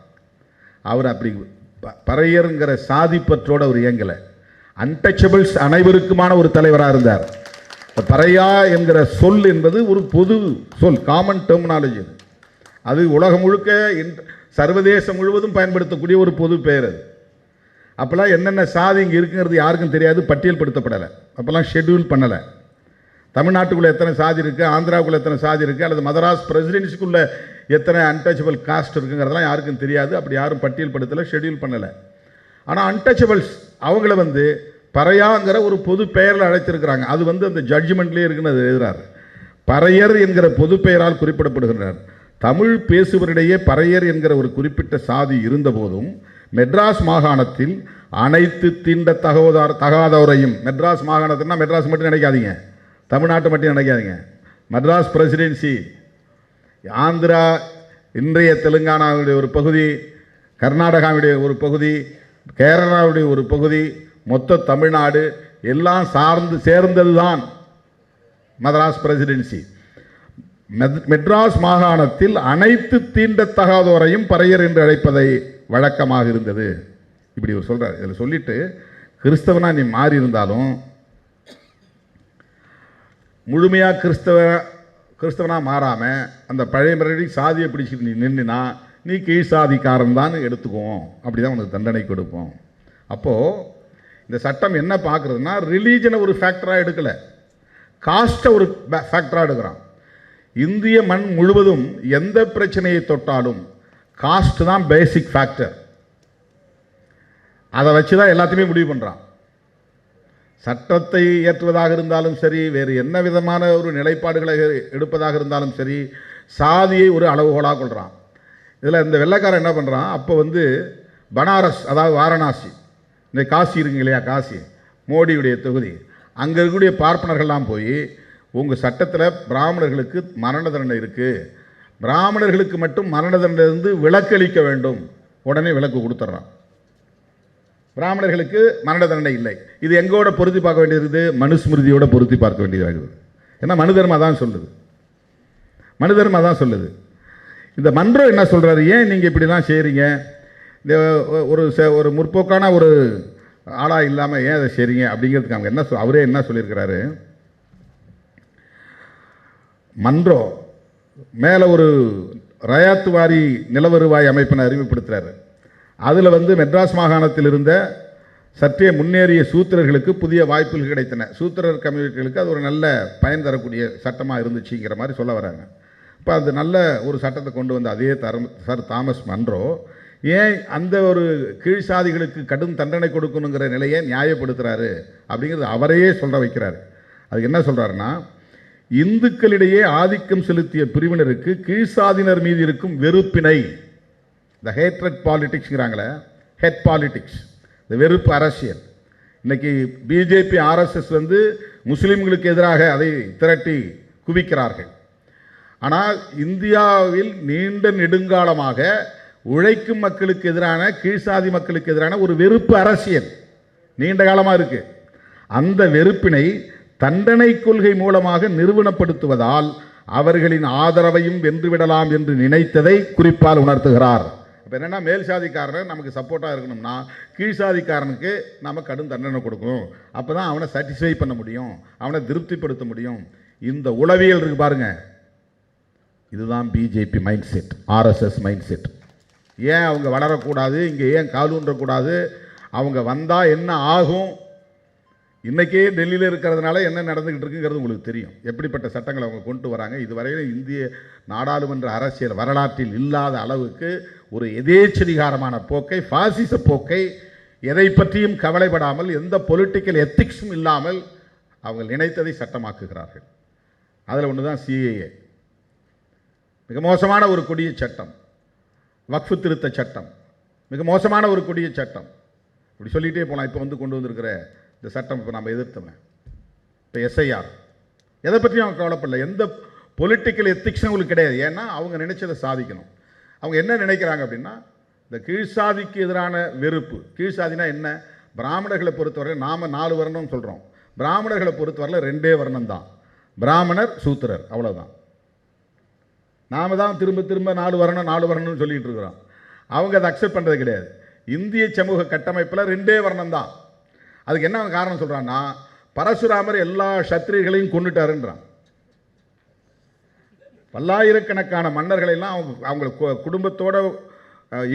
S3: அவர் அப்படி பறையருங்கிற சாதி பற்றோடு அவர் இயங்கலை. அன்டச்சபிள்ஸ் அனைவருக்குமான ஒரு தலைவராக இருந்தார். பறையா என்கிற சொல் என்பது ஒரு பொது சொல், காமன் டெர்மினாலஜி. அது உலகம் முழுக்க சர்வதேசம் முழுவதும் பயன்படுத்தக்கூடிய ஒரு பொது பெயர். அது அப்போல்லாம் என்னென்ன சாதி இங்கே இருக்குங்கிறது யாருக்கும் தெரியாது, பட்டியல்படுத்தப்படலை, அப்போல்லாம் ஷெட்யூல் பண்ணலை. தமிழ்நாட்டுக்குள்ளே எத்தனை சாதி இருக்குது, ஆந்திராவுக்குள்ளே எத்தனை சாதி இருக்குது, அல்லது மதராஸ் பிரசிடென்சிக்குள்ளே எத்தனை அன்டச்சபிள் காஸ்ட் இருக்குங்கிறதெல்லாம் யாருக்கும் தெரியாது. அப்படி யாரும் பட்டியல்படுத்தலை, ஷெட்யூல் பண்ணலை. ஆனால் அன்டச்சபிள்ஸ் அவங்கள பறையாங்கிற ஒரு பொது பெயரில் அழைத்திருக்கிறாங்க. அது அந்த ஜட்ஜ்மெண்ட்லேயே இருக்குன்னு அது எழுதுறாரு. பறையர் என்கிற பொது பெயரால் குறிப்பிடப்படுகின்றார். தமிழ் பேசுவரிடையே பறையர் என்கிற ஒரு குறிப்பிட்ட சாதி இருந்தபோதும் மெட்ராஸ் மாகாணத்தில் அனைத்து தீண்ட தகாதவரையும், மெட்ராஸ் மாகாணத்தில்னா மெட்ராஸ் மட்டும் நினைக்காதீங்க, தமிழ்நாட்டை மட்டும் நினைக்காதீங்க, மெட்ராஸ் பிரசிடென்சி, ஆந்திரா, இன்றைய தெலுங்கானாவுடைய ஒரு பகுதி, கர்நாடகாவுடைய ஒரு பகுதி, கேரளாவுடைய ஒரு பகுதி, மொத்த தமிழ்நாடு எல்லாம் சேர்ந்தது தான் மதராஸ் பிரசிடென்சி. மெட்ராஸ் மாகாணத்தில் அனைத்து தீண்டத்தகாதோரையும் பறையர் என்று அழைப்பதை வழக்கமாக இருந்தது. இப்படி ஒரு சொல்கிறார். இதில் சொல்லிட்டு கிறிஸ்தவனா நீ மாறி இருந்தாலும் முழுமையாக கிறிஸ்தவனாக மாறாமல் அந்த பழைய முறையை சாதியை பிடிச்சிட்டு நீ நின்றுனா நீ கீழ் சாதிக்காரன் தான் எடுத்துக்குவோம், அப்படி தான் உனக்கு தண்டனை கொடுப்போம். அப்போது இந்த சட்டம் என்ன பார்க்குறதுனா ரிலீஜனை ஒரு ஃபேக்டராக எடுக்கலை, காஸ்ட்டை ஒரு ஃபேக்டராக எடுக்கிறான். இந்திய மண் முழுவதும் எந்த பிரச்சனையை தொட்டாலும் காஸ்ட் தான் பேசிக் ஃபேக்டர். அதை வச்சு தான் எல்லாத்தையுமே முடிவு பண்ணுறான். சட்டத்தை இயற்றுவதாக இருந்தாலும் சரி, வேறு என்ன விதமான ஒரு நிலைப்பாடுகளை எடுப்பதாக இருந்தாலும் சரி, சாதியை ஒரு அளவுகோலாக கொள்கிறான். இதில் இந்த வெள்ளைக்காரன் என்ன பண்ணுறான், அப்போ பனாரஸ், அதாவது வாரணாசி, இந்த காசி இருக்குங்க இல்லையா, காசி மோடியுடைய தொகுதி, அங்கே இருக்கக்கூடிய பார்ப்பனர்கள்லாம் போய் உங்கள் சட்டத்தில் பிராமணர்களுக்கு மரண தண்டனை இருக்குது, பிராமணர்களுக்கு மட்டும் மரண தண்டனை விலக்களிக்க வேண்டும், உடனே விலக்கு கொடுத்துட்றான். பிராமணர்களுக்கு மரண தண்டனை இல்லை. இது எங்கோட பொருத்தி பார்க்க வேண்டியது, மனுஸ்மிருதியோட பொருத்தி பார்க்க வேண்டியதாகுது. ஏன்னா மனு தர்மம் தான் சொல்லுது, மனு தர்மம் தான் சொல்லுது. இந்த மன்றம் என்ன சொல்கிறாரு, ஏன் நீங்கள் இப்படிலாம் செய்கிறீங்க, இந்த ஒரு முற்போக்கான ஒரு ஆளாக இல்லாமல் ஏன் அதை செய்கிறீங்க அப்படிங்கிறதுக்கு அவங்க என்ன அவரே என்ன சொல்லியிருக்கிறாரு, மன்றம் மேலே ஒரு ரயாத்து வாரி நிலவருவாய் அமைப்பினை அறிமுகப்படுத்துகிறாரு. அதில் மெட்ராஸ் மாகாணத்தில் இருந்த சற்றே முன்னேறிய சூத்திரர்களுக்கு புதிய வாய்ப்புகள் கிடைத்தன. சூத்திரர் கம்யூனிட்டிகளுக்கு அது ஒரு நல்ல பயன் தரக்கூடிய சட்டமாக இருந்துச்சுங்கிற மாதிரி சொல்ல வராங்க. இப்போ அது நல்ல ஒரு சட்டத்தை கொண்டு வந்து அதே சர் தாமஸ் மன்றோ ஏன் அந்த ஒரு கீழ் சாதிகளுக்கு கடும் தண்டனை கொடுக்கணுங்கிற நிலையை நியாயப்படுத்துகிறாரு அப்படிங்கிறது அவரையே சொல்ல வைக்கிறார். அதுக்கு என்ன சொல்கிறாருன்னா, இந்துக்களிடையே ஆதிக்கம் செலுத்திய பிரிவினருக்கு கீழ்சாதியினர் மீது இருக்கும் வெறுப்பினை, இந்த ஹேட்ரட் பாலிடிக்ஸ்ங்கிறாங்களே, ஹெட் பாலிடிக்ஸ், இந்த வெறுப்பு அரசியல். இன்னைக்கு பிஜேபி ஆர்எஸ்எஸ் முஸ்லீம்களுக்கு எதிராக அதை திரட்டி குவிக்கிறார்கள். ஆனால் இந்தியாவில் நீண்ட நெடுங்காலமாக உழைக்கும் மக்களுக்கு எதிரான, கீழ்சாதி மக்களுக்கு எதிரான ஒரு வெறுப்பு அரசியல் நீண்ட காலமாக இருக்கு. அந்த வெறுப்பினை தண்டனை கொள்கை மூலமாக நிறுவனப்படுத்துவதால் அவர்களின் ஆதரவையும் வென்றுவிடலாம் என்று நினைத்ததை குறிப்பால் உணர்த்துகிறார். இப்போ என்னென்னா, மேல் சாதிக்காரன் நமக்கு சப்போர்ட்டாக இருக்கணும்னா கீழ் சாதிக்காரனுக்கு நம்ம கடும் தண்டனை கொடுக்கணும். அப்போ தான் அவனை சாட்டிஸ்ஃபை பண்ண முடியும், அவனை திருப்திப்படுத்த முடியும். இந்த உளவியல் இருக்கு பாருங்க, இதுதான் BJP mind set, RSS mind set. ஏன் அவங்க வளரக்கூடாது, இங்கே ஏன் காலூன்றக்கூடாது, அவங்க வந்தால் என்ன ஆகும், இன்றைக்கே டெல்லியில் இருக்கிறதுனால என்ன நடந்துக்கிட்டு இருக்குங்கிறது உங்களுக்கு தெரியும். எப்படிப்பட்ட சட்டங்களை அவங்க கொண்டு வராங்க. இதுவரையில் இந்திய நாடாளுமன்ற அரசியல் வரலாற்றில் இல்லாத அளவுக்கு ஒரு எதேச்சதிகாரமான போக்கை, பாசிச போக்கை, எதை பற்றியும் கவலைப்படாமல், எந்த பொலிட்டிக்கல் எத்திக்ஸும் இல்லாமல் அவங்க நினைத்ததை சட்டமாக்குகிறார்கள். அதில் ஒன்று தான் சிஏஏ, மிக மோசமான ஒரு கொடிய சட்டம். வக்ஃபு திருத்த சட்டம் மிக மோசமான ஒரு கொடிய சட்டம். இப்படி சொல்லிகிட்டே போகலாம். இப்போ கொண்டு வந்திருக்கிற இந்த சட்டம் இப்போ நம்ம எதிர்த்தோமே, இப்போ எஸ்ஐஆர், எதை பற்றியும் அவங்க கவலைப்படல. எந்த பொலிட்டிக்கல் எத்திக்ஸும் அவங்களுக்கு கிடையாது. ஏன்னா அவங்க நினைச்சதை சாதிக்கணும். அவங்க என்ன நினைக்கிறாங்க அப்படின்னா, இந்த கீழ்சாதிக்கு எதிரான வெறுப்பு. கீழ்சாதினா என்ன, பிராமணர்களை பொறுத்தவரை நாம் 4 வர்ணம்னு சொல்கிறோம், பிராமணர்களை பொறுத்தவரையில் 2 வர்ணம் தான், பிராமணர் சூத்திரர், அவ்வளோதான். நாம் தான் திரும்ப திரும்ப 4 வரணும்னு சொல்லிகிட்டு இருக்கிறோம். அவங்க அதை அக்செப்ட் பண்ணுறது கிடையாது. இந்திய சமூக கட்டமைப்பில் 2 வர்ணம் தான். அதுக்கு என்ன காரணம் சொல்கிறான்னா, பரசுராமர் எல்லா சத்திரியர்களையும் கொண்டுட்டாருன்றான். பல்லாயிரக்கணக்கான மன்னர்களை எல்லாம் அவங்க குடும்பத்தோட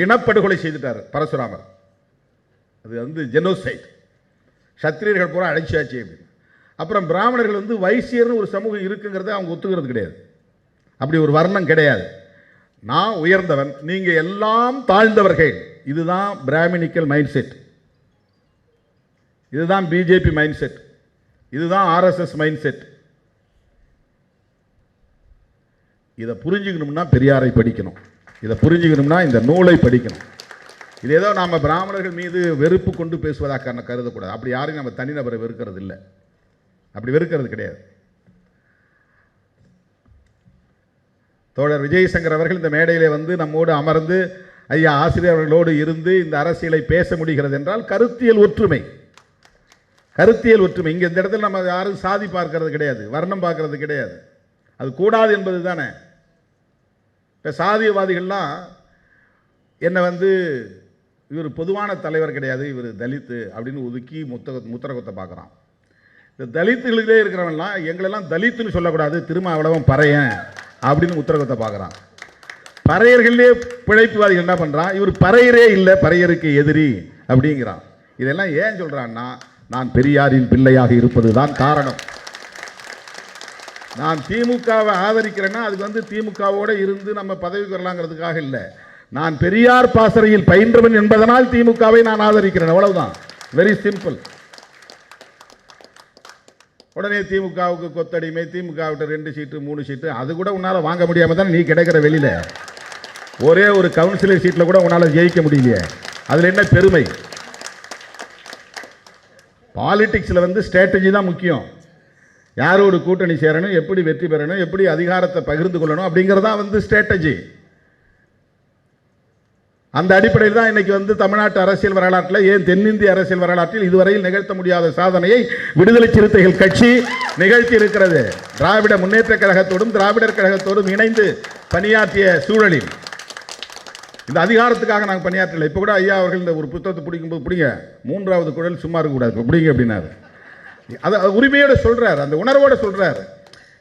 S3: இனப்படுகொலை செய்துட்டார் பரசுராமர். அது வந்து ஜெனோசைட். சத்திரியர்கள் பூரா அழைச்சியாச்சு அப்படின்னு. அப்புறம் பிராமணர்கள் வந்து வைசியர்னு ஒரு சமூகம் இருக்குங்கிறத அவங்க ஒத்துக்கிறது கிடையாது. அப்படி ஒரு வர்ணம் கிடையாது. நான் உயர்ந்தவன், நீங்கள் எல்லாம் தாழ்ந்தவர்கள். இதுதான் பிராமணிக்கல் மைண்ட் செட், இதுதான் பிஜேபி மைண்ட் செட், இதுதான் ஆர்எஸ்எஸ் மைண்ட் செட். இதை புரிஞ்சுக்கணும்னா பெரியாரை படிக்கணும், இதை புரிஞ்சுக்கணும்னா இந்த நூலை படிக்கணும். இது ஏதோ நாம் பிராமணர்கள் மீது வெறுப்பு கொண்டு பேசுவதாக கருதக்கூடாது. அப்படி யாரும் நம்ம தனிநபரை வெறுக்கிறது இல்லை, அப்படி வெறுக்கிறது கிடையாது. தோழர் விஜயசங்கர் அவர்கள் இந்த மேடையிலே வந்து நம்மோடு அமர்ந்து ஐயா ஆசிரியர் அவர்களோடு இருந்து இந்த அரசியலை பேச முடிகிறது என்றால் கருத்தியல் ஒற்றுமை, கருத்தியல் ஒற்றுமை. இங்கே இந்த இடத்துல நம்ம யாரும் சாதி பார்க்கறது கிடையாது, வர்ணம் பார்க்கறது கிடையாது. அது கூடாது என்பது தானே. இப்போ சாதியவாதிகள்லாம் என்னை வந்து இவர் பொதுவான தலைவர் கிடையாது, இவர் தலித்து அப்படின்னு ஒதுக்கி முத்திரகுத்தை பார்க்குறான். இந்த தலித்துகளிலே இருக்கிறவன்லாம் எங்களெல்லாம் தலித்துன்னு சொல்லக்கூடாது, திருமாவளவன் பறையன் அப்படின்னு உத்தரகத்தை பார்க்குறான். பறையர்களே பிழைப்புவாதிகள் என்ன பண்ணுறான், இவர் பறையரே இல்லை, பறையருக்கு எதிரி அப்படிங்கிறான். இதெல்லாம் ஏன் சொல்கிறான்னா, நான் பெரியாரின் பிள்ளையாக இருப்பது தான் காரணம். நான் திமுகவை ஆதரிக்கிறேன்னா அதுக்கு வந்து திமுகவோடு இருந்து நம்ம பதவிக்கு வரலாங்கிறதுக்காக இல்லை. நான் பெரியார் பாசறையில் பயின்றவன் என்பதனால் திமுகவை நான் ஆதரிக்கிறேன், அவ்வளவுதான். Very simple. உடனே திமுகவுக்கு கொத்தடிமை, திமுகவிட்ட 2 சீட்டு 3 சீட்டு, அது கூட உன்னால் வாங்க முடியாமல் தான் நீ கிடைக்கிற வெளியில். ஒரே ஒரு கவுன்சிலர் சீட்டில் கூட உன்னால் ஜெயிக்க முடியலையே, அதில் என்ன பெருமை? பாலிடிக்ஸில் வந்து ஸ்ட்ராட்டஜி தான் முக்கியம். யாரோடு கூட்டணி சேரணும், எப்படி வெற்றி பெறணும், எப்படி அதிகாரத்தை பகிர்ந்து கொள்ளணும் அப்படிங்கிறதா வந்து ஸ்ட்ராட்டஜி. அந்த அடிப்படையில் தான் இன்னைக்கு வந்து தமிழ்நாட்டு அரசியல் வரலாற்றில், ஏன் தென்னிந்திய அரசியல் வரலாற்றில் இதுவரையில் நிகழ்த்த முடியாத சாதனையை விடுதலை சிறுத்தைகள் கட்சி நிகழ்த்தி இருக்கிறது. திராவிட முன்னேற்ற கழகத்தோடும் திராவிடர் கழகத்தோடும் இணைந்து பணியாற்றிய சூழலில் இந்த அதிகாரத்துக்காக நாங்கள் பணியாற்றலை. இப்போ கூட ஐயா அவர்கள் இந்த ஒரு புத்தகத்தை பிடிக்கும்போது, பிடிங்க 3வது குழல் சும்மா இருக்கக்கூடாது, இப்போ பிடிங்க அப்படின்னாரு. அதை உரிமையோடு சொல்கிறார், அந்த உணர்வோடு சொல்கிறார்.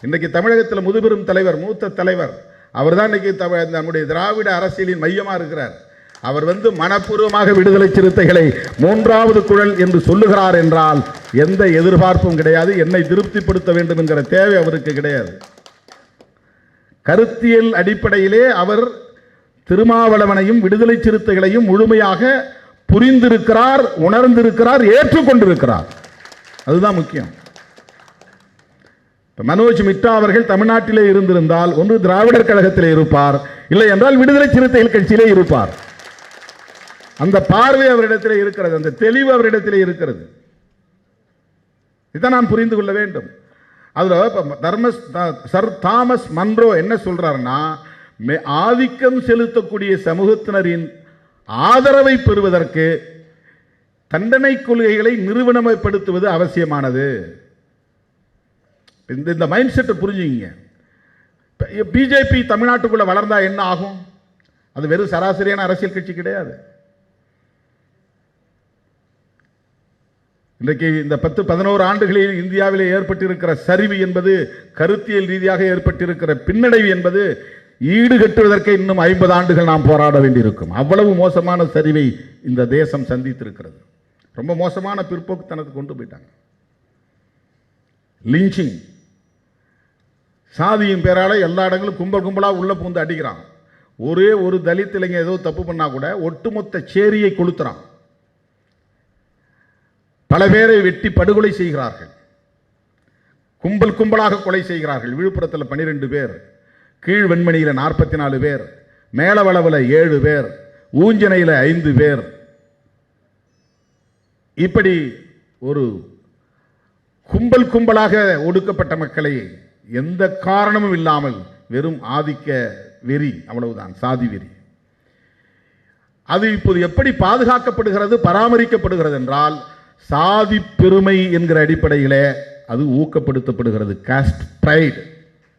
S3: இன்றைக்கு தமிழகத்தில் முதுபெரும் தலைவர், மூத்த தலைவர் அவர் தான் இன்றைக்கி நம்முடைய திராவிட அரசியலின் மையமாக இருக்கிறார். அவர் வந்து மனப்பூர்வமாக விடுதலை சிறுத்தைகளை 3வது குழல் என்று சொல்லுகிறார் என்றால் எந்த எதிர்பார்ப்பும் கிடையாது. என்னை திருப்திப்படுத்த வேண்டும் என்கிற தேவை அவருக்கு கிடையாது. கருத்தியல் அடிப்படையிலே அவர் திருமாவளவனையும் விடுதலை சிறுத்தைகளையும் முழுமையாக புரிந்திருக்கிறார், உணர்ந்திருக்கிறார், ஏற்றுக்கொண்டிருக்கிறார். அதுதான் முக்கியம். மனோஜ் மிட்டா அவர்கள் தமிழ்நாட்டிலே இருந்திருந்தால் ஒன்று திராவிடர் கழகத்திலே இருப்பார், இல்லை என்றால் விடுதலை சிறுத்தைகள் கட்சியிலே இருப்பார். அந்த பார்வை அவரிடத்திலே இருக்கிறது, அந்த தெளிவு அவரிடத்திலே இருக்கிறது. இதை நாம் புரிந்து கொள்ள வேண்டும். அதில் சர் தாமஸ் மன்றோ என்ன சொல்றாருன்னா, ஆதிக்கம் செலுத்தக்கூடிய சமூகத்தினரின் ஆதரவை பெறுவதற்கு தண்டனை கொள்கைகளை நிறுவனமயப்படுத்துவது அவசியமானது. இந்த மைண்ட் செட்டை புரிஞ்சுங்க. பிஜேபி தமிழ்நாட்டுக்குள்ள வளர்ந்தா என்ன ஆகும்? அது வெறும் சராசரியான அரசியல் கட்சி கிடையாது. இன்றைக்கு இந்த 10-11 ஆண்டுகளில் இந்தியாவிலே ஏற்பட்டிருக்கிற சரிவு என்பது, கருத்தியல் ரீதியாக ஏற்பட்டிருக்கிற பின்னடைவு என்பது ஈடுகட்டுவதற்கு இன்னும் 50 ஆண்டுகள் நாம் போராட வேண்டியிருக்கும். அவ்வளவு மோசமான சரிவை இந்த தேசம் சந்தித்திருக்கிறது. ரொம்ப மோசமான பிற்போக்குத்தனத்தை கொண்டு போயிட்டாங்க. லிஞ்சிங், சாதியின் பேரால எல்லா இடங்களும் கும்பலாக உள்ள பூந்து அடிக்கிறான். ஒரே ஒரு தலித் இளைஞர் ஏதோ தப்பு பண்ணா கூட ஒட்டுமொத்த சேரியை கொளுத்துறான். பல பேரை வெட்டி படுகொலை செய்கிறார்கள், கும்பலாக கொலை செய்கிறார்கள். விழுப்புரத்தில் 12 பேர், கீழ் வெண்மணியில் 44 பேர், மேலவளவில் 7 பேர், ஊஞ்சனையில் 5 பேர். இப்படி ஒரு கும்பலாக ஒடுக்கப்பட்ட மக்களை எந்த காரணமும் இல்லாமல் வெறும் ஆதிக்க வெறி, அவ்வளவுதான், சாதி வெறி. அது இப்போது எப்படி பாதுகாக்கப்படுகிறது, பராமரிக்கப்படுகிறது என்றால் சாதி பெருமை என்கிற அடிப்படையில் அது ஊக்கப்படுத்தப்படுகிறது. காஸ்ட் பிரைட்,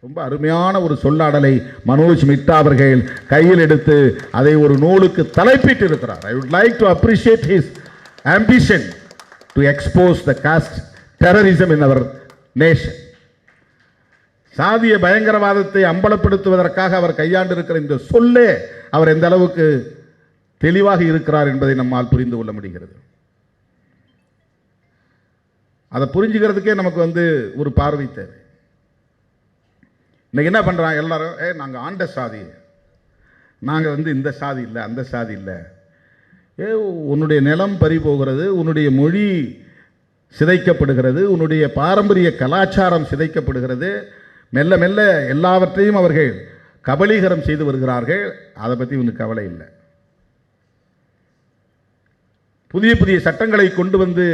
S3: ரொம்ப அருமையான ஒரு சொல்லாடலை மனோஜ் மிட்டா அவர்கள் கையில் எடுத்து அதை ஒரு நூலுக்கு தலைப்பிட்டு இருக்கிறார். I would like to appreciate his ambition. to expose the caste terrorism in our nation. சாதிய பயங்கரவாதத்தை அம்பலப்படுத்துவதற்காக அவர் கையாண்டிருக்கிற இந்த சொல்லே அவர் எந்த அளவுக்கு தெளிவாக இருக்கிறார் என்பதை நம்மால் புரிந்து கொள்ள முடிகிறது. அதை புரிஞ்சுக்கிறதுக்கே நமக்கு ஒரு பார்வை தேவை. இன்னைக்கு என்ன பண்ணுறாங்க எல்லாரும், நாங்கள் ஆண்ட சாதி, நாங்கள் இந்த சாதி இல்லை அந்த சாதி இல்லை. உன்னுடைய நிலம் பறி போகிறது, உன்னுடைய மொழி சிதைக்கப்படுகிறது, உன்னுடைய பாரம்பரிய கலாச்சாரம் சிதைக்கப்படுகிறது. மெல்ல மெல்ல எல்லாவற்றையும் அவர்கள் கபலீகரம் செய்து வருகிறார்கள். அதை பற்றி உனக்கு கவலை இல்லை. புதிய புதிய சட்டங்களை கொண்டு வந்து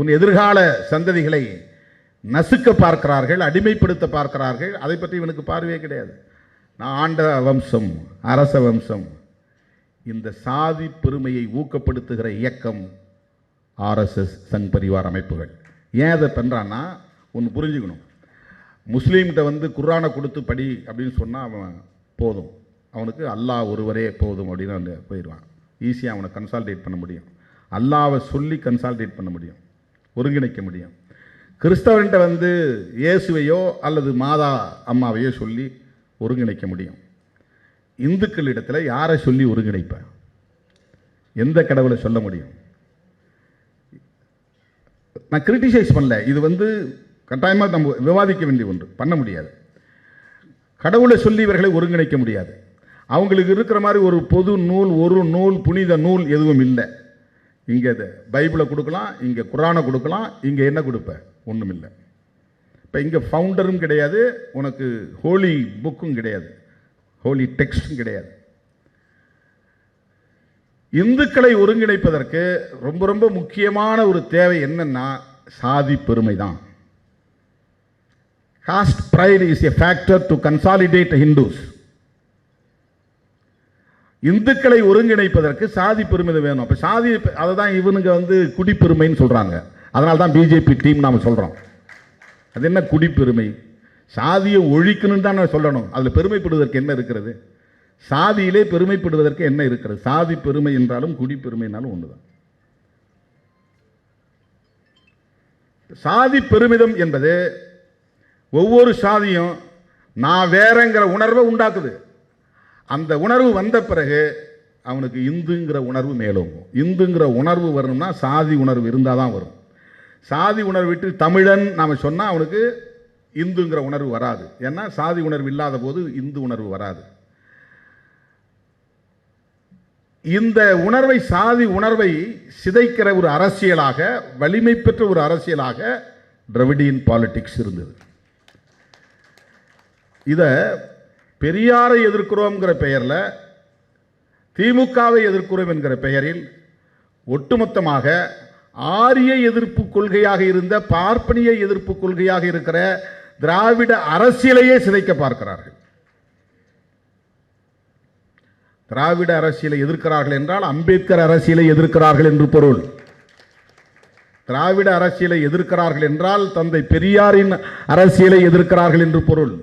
S3: உன் எதிர்கால சந்ததிகளை நசுக்க பார்க்கிறார்கள், அடிமைப்படுத்த பார்க்கிறார்கள். அதை பற்றி இவனுக்கு பார்வையே கிடையாது. நான் ஆண்ட வம்சம், அரச வம்சம். இந்த சாதி பெருமையை ஊக்கப்படுத்துகிற இயக்கம் ஆர்எஸ்எஸ், சங் பரிவார் அமைப்புகள். ஏன் அதை பண்ணுறான்னா ஒன்று புரிஞ்சுக்கணும். முஸ்லீம்கிட்ட குர்ஆனை கொடுத்து படி அப்படின்னு சொன்னால் அவன் போதும், அவனுக்கு அல்லாஹ் ஒருவரே போதும் அப்படின்னு வந்து போயிடுவான். ஈஸியாக அவனை கன்சால்டேட் பண்ண முடியும். அல்லாவை சொல்லி கன்சால்டேட் பண்ண முடியும், ஒருங்கிணைக்க முடியும். கிறிஸ்தவன்கிட்ட இயேசுவையோ அல்லது மாதா அம்மாவையோ சொல்லி ஒருங்கிணைக்க முடியும். இந்துக்களிடத்தில் யாரை சொல்லி ஒருங்கிணைப்ப? எந்த கடவுளை சொல்ல முடியும்? நான் கிரிட்டிசைஸ் பண்ணல, இது கட்டாயமாக நம்ம விவாதிக்க வேண்டிய ஒன்று, பண்ண முடியாது. கடவுளை சொல்லி இவர்களை ஒருங்கிணைக்க முடியாது. அவங்களுக்கு இருக்கிற மாதிரி ஒரு பொது நூல், ஒரு நூல், புனித நூல் எதுவும் இல்லை. இங்கே பைபிளை கொடுக்கலாம், இங்கே குர்ஆனை கொடுக்கலாம், இங்கே என்ன கொடுப்ப? ஒன்றும் இல்லை. இப்போ இங்கே ஃபவுண்டரும் கிடையாது, உனக்கு ஹோலி புக்கும் கிடையாது, ஹோலி டெக்ஸ்டும் கிடையாது. இந்துக்களை ஒருங்கிணைப்பதற்கு ரொம்ப ரொம்ப முக்கியமான ஒரு தேவை என்னன்னா சாதி பெருமை தான். Caste pride is a factor to consolidate Hindus. இந்துக்களை ஒருங்கிணைப்பதற்கு சாதி பெருமை வேணும். அப்போ சாதி, அதை தான் இவனுங்க குடிப்பெருமைன்னு சொல்கிறாங்க. அதனால தான் பிஜேபி டீம் நாம் சொல்கிறோம். அது என்ன குடிப்பெருமை? சாதியை ஒழிக்கணும்னு தான் நான் சொல்லணும். அதில் பெருமைப்படுவதற்கு என்ன இருக்கிறது? சாதியிலே பெருமைப்படுவதற்கு என்ன இருக்கிறது? சாதி பெருமை என்றாலும் குடிப்பெருமைனாலும் ஒன்று தான். சாதி பெருமிதம் என்பது ஒவ்வொரு சாதியும் நான் வேறங்கிற உணர்வை உண்டாக்குது. அந்த உணர்வு வந்த பிறகு அவனுக்கு இந்துங்கிற உணர்வு மேலோங்கும். இந்துங்கிற உணர்வு வரணும்னா சாதி உணர்வு இருந்தால் தான் வரும். சாதி உணர்வு விட்டு தமிழன் நாம் சொன்னால் அவனுக்கு இந்துங்கிற உணர்வு வராது. ஏன்னா சாதி உணர்வு இல்லாத போது இந்து உணர்வு வராது. இந்த உணர்வை, சாதி உணர்வை சிதைக்கிற ஒரு அரசியலாக, வலிமை பெற்ற ஒரு அரசியலாக திராவிடியன் பாலிடிக்ஸ் இருந்தது. இதை பெரியாரை எதிர்க்கிறோம்ங்கிற பெயரில், திமுகவை எதிர்க்கிறோம் என்கிற பெயரில் ஒட்டுமொத்தமாக ஆரிய எதிர்ப்பு கொள்கையாக இருந்த, பார்ப்பனிய எதிர்ப்பு கொள்கையாக இருக்கிற திராவிட அரசியலையே சிதைக்க பார்க்கிறார்கள். திராவிட அரசியலை எதிர்க்கிறார்கள் என்றால் அம்பேத்கர் அரசியலை எதிர்க்கிறார்கள் என்று பொருள். திராவிட அரசியலை எதிர்க்கிறார்கள் என்றால் தந்தை பெரியாரின் அரசியலை எதிர்க்கிறார்கள் என்று பொருள்.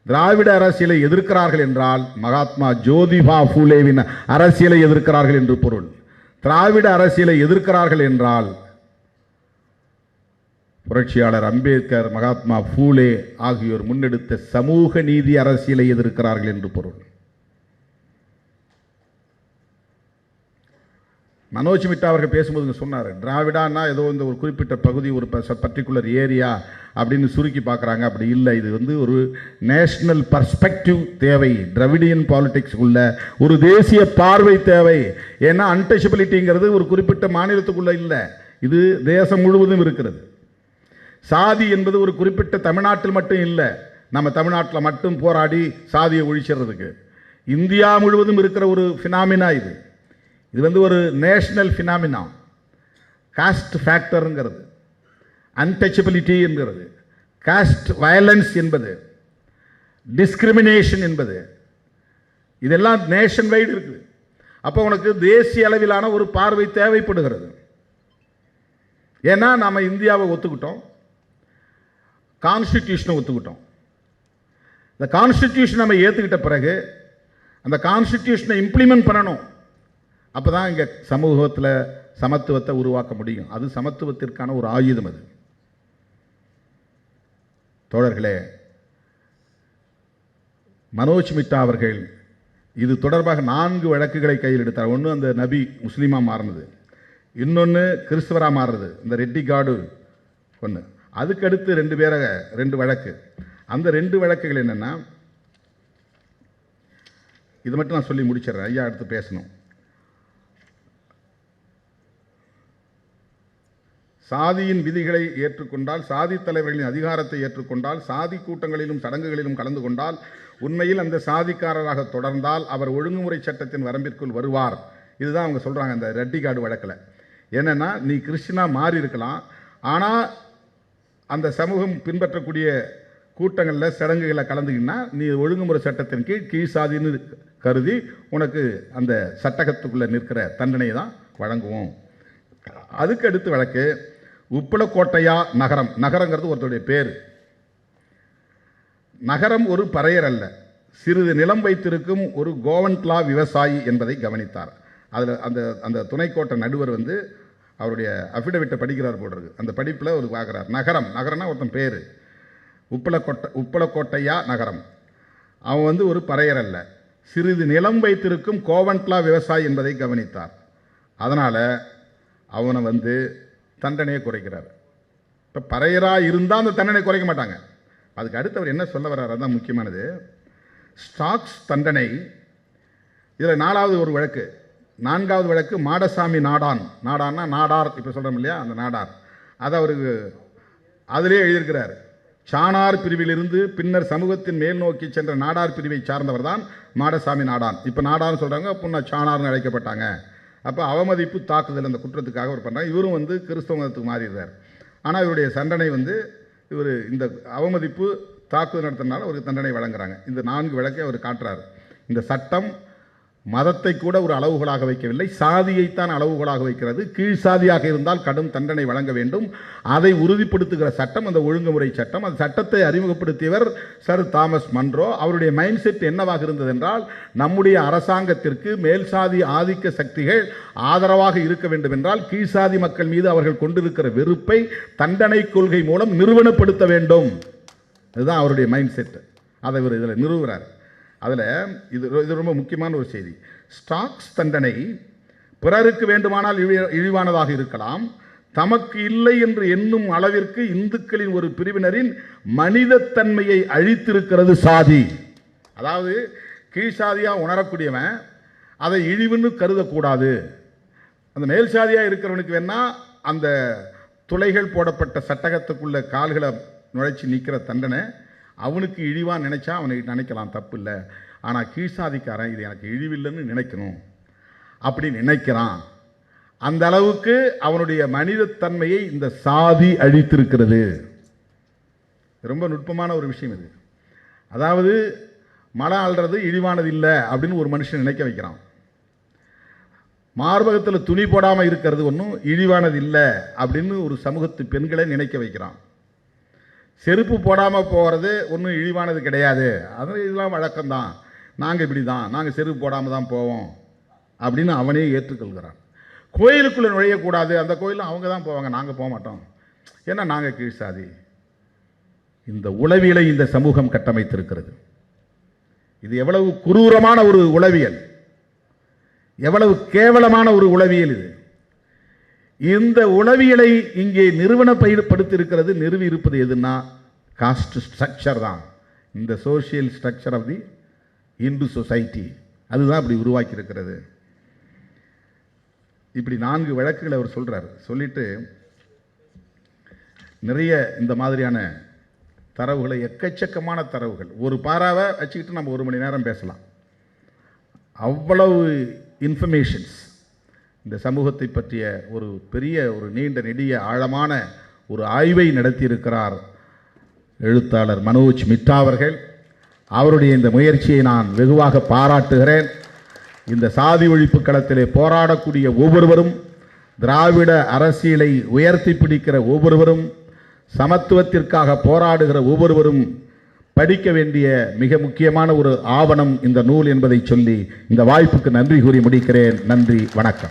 S3: திராவிட அரசியலை எதிர்க்கிறார்கள் என்றால் மகாத்மா ஜோதிபா பூலேவின் அரசியலை எதிர்க்கிறார்கள் என்று பொருள். திராவிட அரசியலை எதிர்க்கிறார்கள் என்றால் புரட்சியாளர் அம்பேத்கர், மகாத்மா பூலே ஆகியோர் முன்னெடுத்த சமூக நீதி அரசியலை எதிர்க்கிறார்கள் என்று பொருள். மனோஜ் மிட்டா அவர்கள் பேசும்போது சொன்னார், திராவிடான்னா ஏதோ இந்த ஒரு குறிப்பிட்ட பகுதி, ஒரு பர்டிகுலர் ஏரியா அப்படின்னு சுருக்கி பார்க்குறாங்க. அப்படி இல்லை. இது ஒரு நேஷனல் பர்ஸ்பெக்டிவ் தேவை. திராவிடியன் பாலிடிக்ஸ் உள்ள ஒரு தேசிய பார்வை தேவை. ஏன்னா அன்டச்சபிலிட்டிங்கிறது ஒரு குறிப்பிட்ட மாநிலத்துக்குள்ளே இல்லை, இது தேசம் முழுவதும் இருக்கிறது. சாதி என்பது ஒரு குறிப்பிட்ட தமிழ்நாட்டில் மட்டும் இல்லை. நம்ம தமிழ்நாட்டில் மட்டும் போராடி சாதியை ஒழிச்சிடுறதுக்கு இந்தியா முழுவதும் இருக்கிற ஒரு ஃபினாமினா இது. இது ஒரு நேஷனல் ஃபினாமினா. காஸ்ட் ஃபேக்டருங்கிறது, அன்டச்சபிலிட்டி என்கிறது, காஸ்ட் வயலன்ஸ் என்பது, டிஸ்கிரிமினேஷன் என்பது, இதெல்லாம் நேஷன் வைடு இருக்குது. அப்போ உனக்கு தேசிய அளவிலான ஒரு பார்வை தேவைப்படுகிறது. ஏன்னா நாம் இந்தியாவை ஒத்துக்கிட்டோம், கான்ஸ்டிடியூஷனை ஒத்துக்கிட்டோம். இந்த கான்ஸ்டிடியூஷன் நம்ம ஏற்றுக்கிட்ட பிறகு அந்த கான்ஸ்டிடியூஷனை இம்ப்ளிமெண்ட் பண்ணணும். அப்போ தான் இங்கே சமூகத்தில் சமத்துவத்தை உருவாக்க முடியும். அது சமத்துவத்திற்கான ஒரு ஆயுதம். அது தோழர்களே, மனோஜ் மிட்டா அவர்கள் இது தொடர்பாக 4 வழக்குகளை கையில் எடுத்தார். ஒன்று அந்த நபி முஸ்லீமாக மாறினது, இன்னொன்று கிறிஸ்தவராக மாறுறது, இந்த ரெட்டி காடு ஒன்று. அதுக்கடுத்து 2 வழக்கு. அந்த 2 வழக்குகள் என்னென்னா, இது மட்டும் நான் சொல்லி முடிச்சிடுறேன், ஐயா அடுத்து பேசணும். சாதியின் விதிகளை ஏற்றுக்கொண்டால், சாதி தலைவர்களின் அதிகாரத்தை ஏற்றுக்கொண்டால், சாதி கூட்டங்களிலும் சடங்குகளிலும் கலந்து கொண்டால், உண்மையில் அந்த சாதிக்காரராக தொடர்ந்தால் அவர் ஒழுங்குமுறை சட்டத்தின் வரம்பிற்குள் வருவார். இதுதான் அவங்க சொல்கிறாங்க அந்த ரெட்டிகாடு வழக்கில். என்னென்னா, நீ கிறிஸ்டினாக மாறி இருக்கலாம், ஆனால் அந்த சமூகம் பின்பற்றக்கூடிய கூட்டங்களில் சடங்குகளில் கலந்துக்கினா நீ ஒழுங்குமுறை சட்டத்தின் கீழ் சாதின்னு கருதி உனக்கு அந்த சட்டகத்துக்குள்ளே நிற்கிற தண்டனையை தான் வழங்குவோம். அதுக்கு அடுத்து வழக்கு உப்பளக்கோட்டையா நகரம். நகரங்கிறது ஒருத்தருடைய பேர். நகரம் ஒரு பறையர் அல்ல, சிறிது நிலம் வைத்திருக்கும் ஒரு கோவன்ட்லா விவசாயி என்பதை கவனித்தார். அதில் அந்த துணைக்கோட்டை நடுவர் அவருடைய அஃபிடவிட்டை படிக்கிறார் போடுறது. அந்த படிப்பில் ஒரு பார்க்குறார், நகரம்னா ஒருத்தன் பேர், உப்பளக்கோட்டையா நகரம். அவன் ஒரு பறையர் அல்ல, சிறிது நிலம் வைத்திருக்கும் கோவன்ட்லா விவசாயி என்பதை கவனித்தார். அதனால் அவனை தண்டனையை குறைக்கிறார். இப்போ பறையராக இருந்தால் அந்த தண்டனை குறைக்க மாட்டாங்க. அதுக்கு அடுத்து அவர் என்ன சொல்ல வர்றார், அதுதான் முக்கியமானது. ஸ்டாக்ஸ் தண்டனை. இதில் 4வது ஒரு வழக்கு. 4வது வழக்கு மாடசாமி நாடான்னா நாடார், இப்போ சொல்கிறோம் இல்லையா, அந்த நாடார். அதை அவருக்கு அதிலே எழுதியிருக்கிறார். சாணார் பிரிவிலிருந்து பின்னர் சமூகத்தின் மேல் நோக்கி சென்ற நாடார் பிரிவை சார்ந்தவர் தான் மாடசாமி நாடான். இப்போ நாடார்னு சொல்கிறாங்க, அப்போ சாணார்னு அழைக்கப்பட்டாங்க. அப்போ அவமதிப்பு தாக்குதல் அந்த குற்றத்துக்காக அவர் பண்ணுறாங்க. இவரும் கிறிஸ்தவ மதத்துக்கு மாறிடுறார். ஆனால் இவருடைய தண்டனை இவர் இந்த அவமதிப்பு தாக்குதல் நடத்தினால அவருக்கு தண்டனை வழங்குறாங்க. இந்த 4 வழக்கை அவர் காட்டுறார். இந்த சட்டம் மதத்தை கூட ஒரு அளவுகோலாக வைக்கவில்லை, சாதியைத்தான் அளவுகோலாக வைக்கிறது. கீழ் சாதியாக இருந்தால் கடும் தண்டனை வழங்க வேண்டும். அதை உறுதிப்படுத்துகிற சட்டம் அந்த ஒழுங்குமுறை சட்டம். அந்த சட்டத்தை அறிமுகப்படுத்தியவர் சர் தாமஸ் மன்றோ. அவருடைய மைண்ட் செட் என்னவாக இருந்தது என்றால், நம்முடைய அரசாங்கத்திற்கு மேல் சாதி ஆதிக்க சக்திகள் ஆதரவாக இருக்க வேண்டும் என்றால் கீழ் சாதி மக்கள் மீது அவர்கள் கொண்டிருக்கிற வெறுப்பை தண்டனை கொள்கை மூலம் நிறுவனப்படுத்த வேண்டும். இதுதான் அவருடைய மைண்ட் செட். அதை இவர் இதில் நிறுவுகிறார். அதில் இது ரொம்ப முக்கியமான ஒரு செய்தி. ஸ்டாக்ஸ் தண்டனை பிறருக்கு வேண்டுமானால் இழிவானதாக இருக்கலாம், தமக்கு இல்லை என்று எண்ணும் அளவிற்கு இந்துக்களின் ஒரு பிரிவினரின் மனிதத்தன்மையை அழித்திருக்கிறது சாதி. அதாவது கீழ் சாதியாக உணரக்கூடியவன் அதை இழிவுன்னு கருதக்கூடாது. அந்த மேல் சாதியாக இருக்கிறவனுக்கு வேணா அந்த துளைகள் போடப்பட்ட சட்டகத்துக்குள்ள கால்களை நுழைச்சி நிற்கிற தண்டனை அவனுக்கு இழிவாக நினைச்சா அவனுக்கு நினைக்கலாம், தப்பு இல்லை. ஆனால் கீழ்சாதிக்காரன் இது எனக்கு இழிவில்லைன்னு நினைக்கணும், அப்படி நினைக்கிறான். அந்த அளவுக்கு அவனுடைய மனிதத்தன்மையை இந்த சாதி அழித்திருக்கிறது. ரொம்ப நுட்பமான ஒரு விஷயம் இது. அதாவது மழை ஆள்றது இழிவானது இல்லை அப்படின்னு ஒரு மனுஷன் நினைக்க வைக்கிறான். மார்பகத்தில் துணி போடாமல் இருக்கிறது ஒன்றும் இழிவானது இல்லை அப்படின்னு ஒரு சமூகத்து பெண்களை நினைக்க வைக்கிறான். செருப்பு போடாமல் போகிறது ஒன்றும் இழிவானது கிடையாது, அது இதெல்லாம் வழக்கம்தான், நாங்கள் இப்படி தான், நாங்கள் செருப்பு போடாமல் தான் போவோம் அப்படின்னு அவனே ஏற்றுக்கொள்கிறான். கோயிலுக்குள்ளே நுழையக்கூடாது, அந்த கோயிலும் அவங்க தான் போவாங்க, நாங்கள் போக மாட்டோம், ஏன்னா நாங்கள் கீழ் சாதி. இந்த உளவியலை இந்த சமூகம் கட்டமைத்திருக்கிறது. இது எவ்வளவு குரூரமான ஒரு உளவியல், எவ்வளவு கேவலமான ஒரு உளவியல் இது. இந்த உளவியலை இங்கே நிறுவனப்படுத்தியிருக்கிறது. நிறுவி இருப்பது எதுன்னா காஸ்ட் ஸ்ட்ரக்சர் தான். இந்த social structure of the Hindu society அதுதான் அப்படி உருவாக்கி இருக்கிறது. இப்படி 4 வழக்குகளை அவர் சொல்றார். சொல்லிட்டு நிறைய இந்த மாதிரியான தரவுகளை, எக்கச்சக்கமான தரவுகள், ஒரு பாராவை வச்சுக்கிட்டு நம்ம 1 மணி நேரம் பேசலாம். அவ்வளவு இன்ஃபர்மேஷன்ஸ் இந்த சமூகத்தை பற்றிய ஒரு பெரிய ஒரு நீண்ட நெடிய ஆழமான ஒரு ஆய்வை நடத்தியிருக்கிறார் எழுத்தாளர் மனோஜ் மிட்டா அவர்கள். அவருடைய இந்த முயற்சியை நான் வெகுவாக பாராட்டுகிறேன். இந்த சாதி ஒழிப்பு களத்திலே போராடக்கூடிய ஒவ்வொருவரும், திராவிட அரசியலை உயர்த்தி பிடிக்கிற ஒவ்வொருவரும், சமத்துவத்திற்காக போராடுகிற ஒவ்வொருவரும் படிக்க வேண்டிய மிக முக்கியமான ஒரு ஆவணம் இந்த நூல் என்பதை சொல்லி இந்த வாய்ப்புக்கு நன்றி கூறி முடிக்கிறேன். நன்றி, வணக்கம்.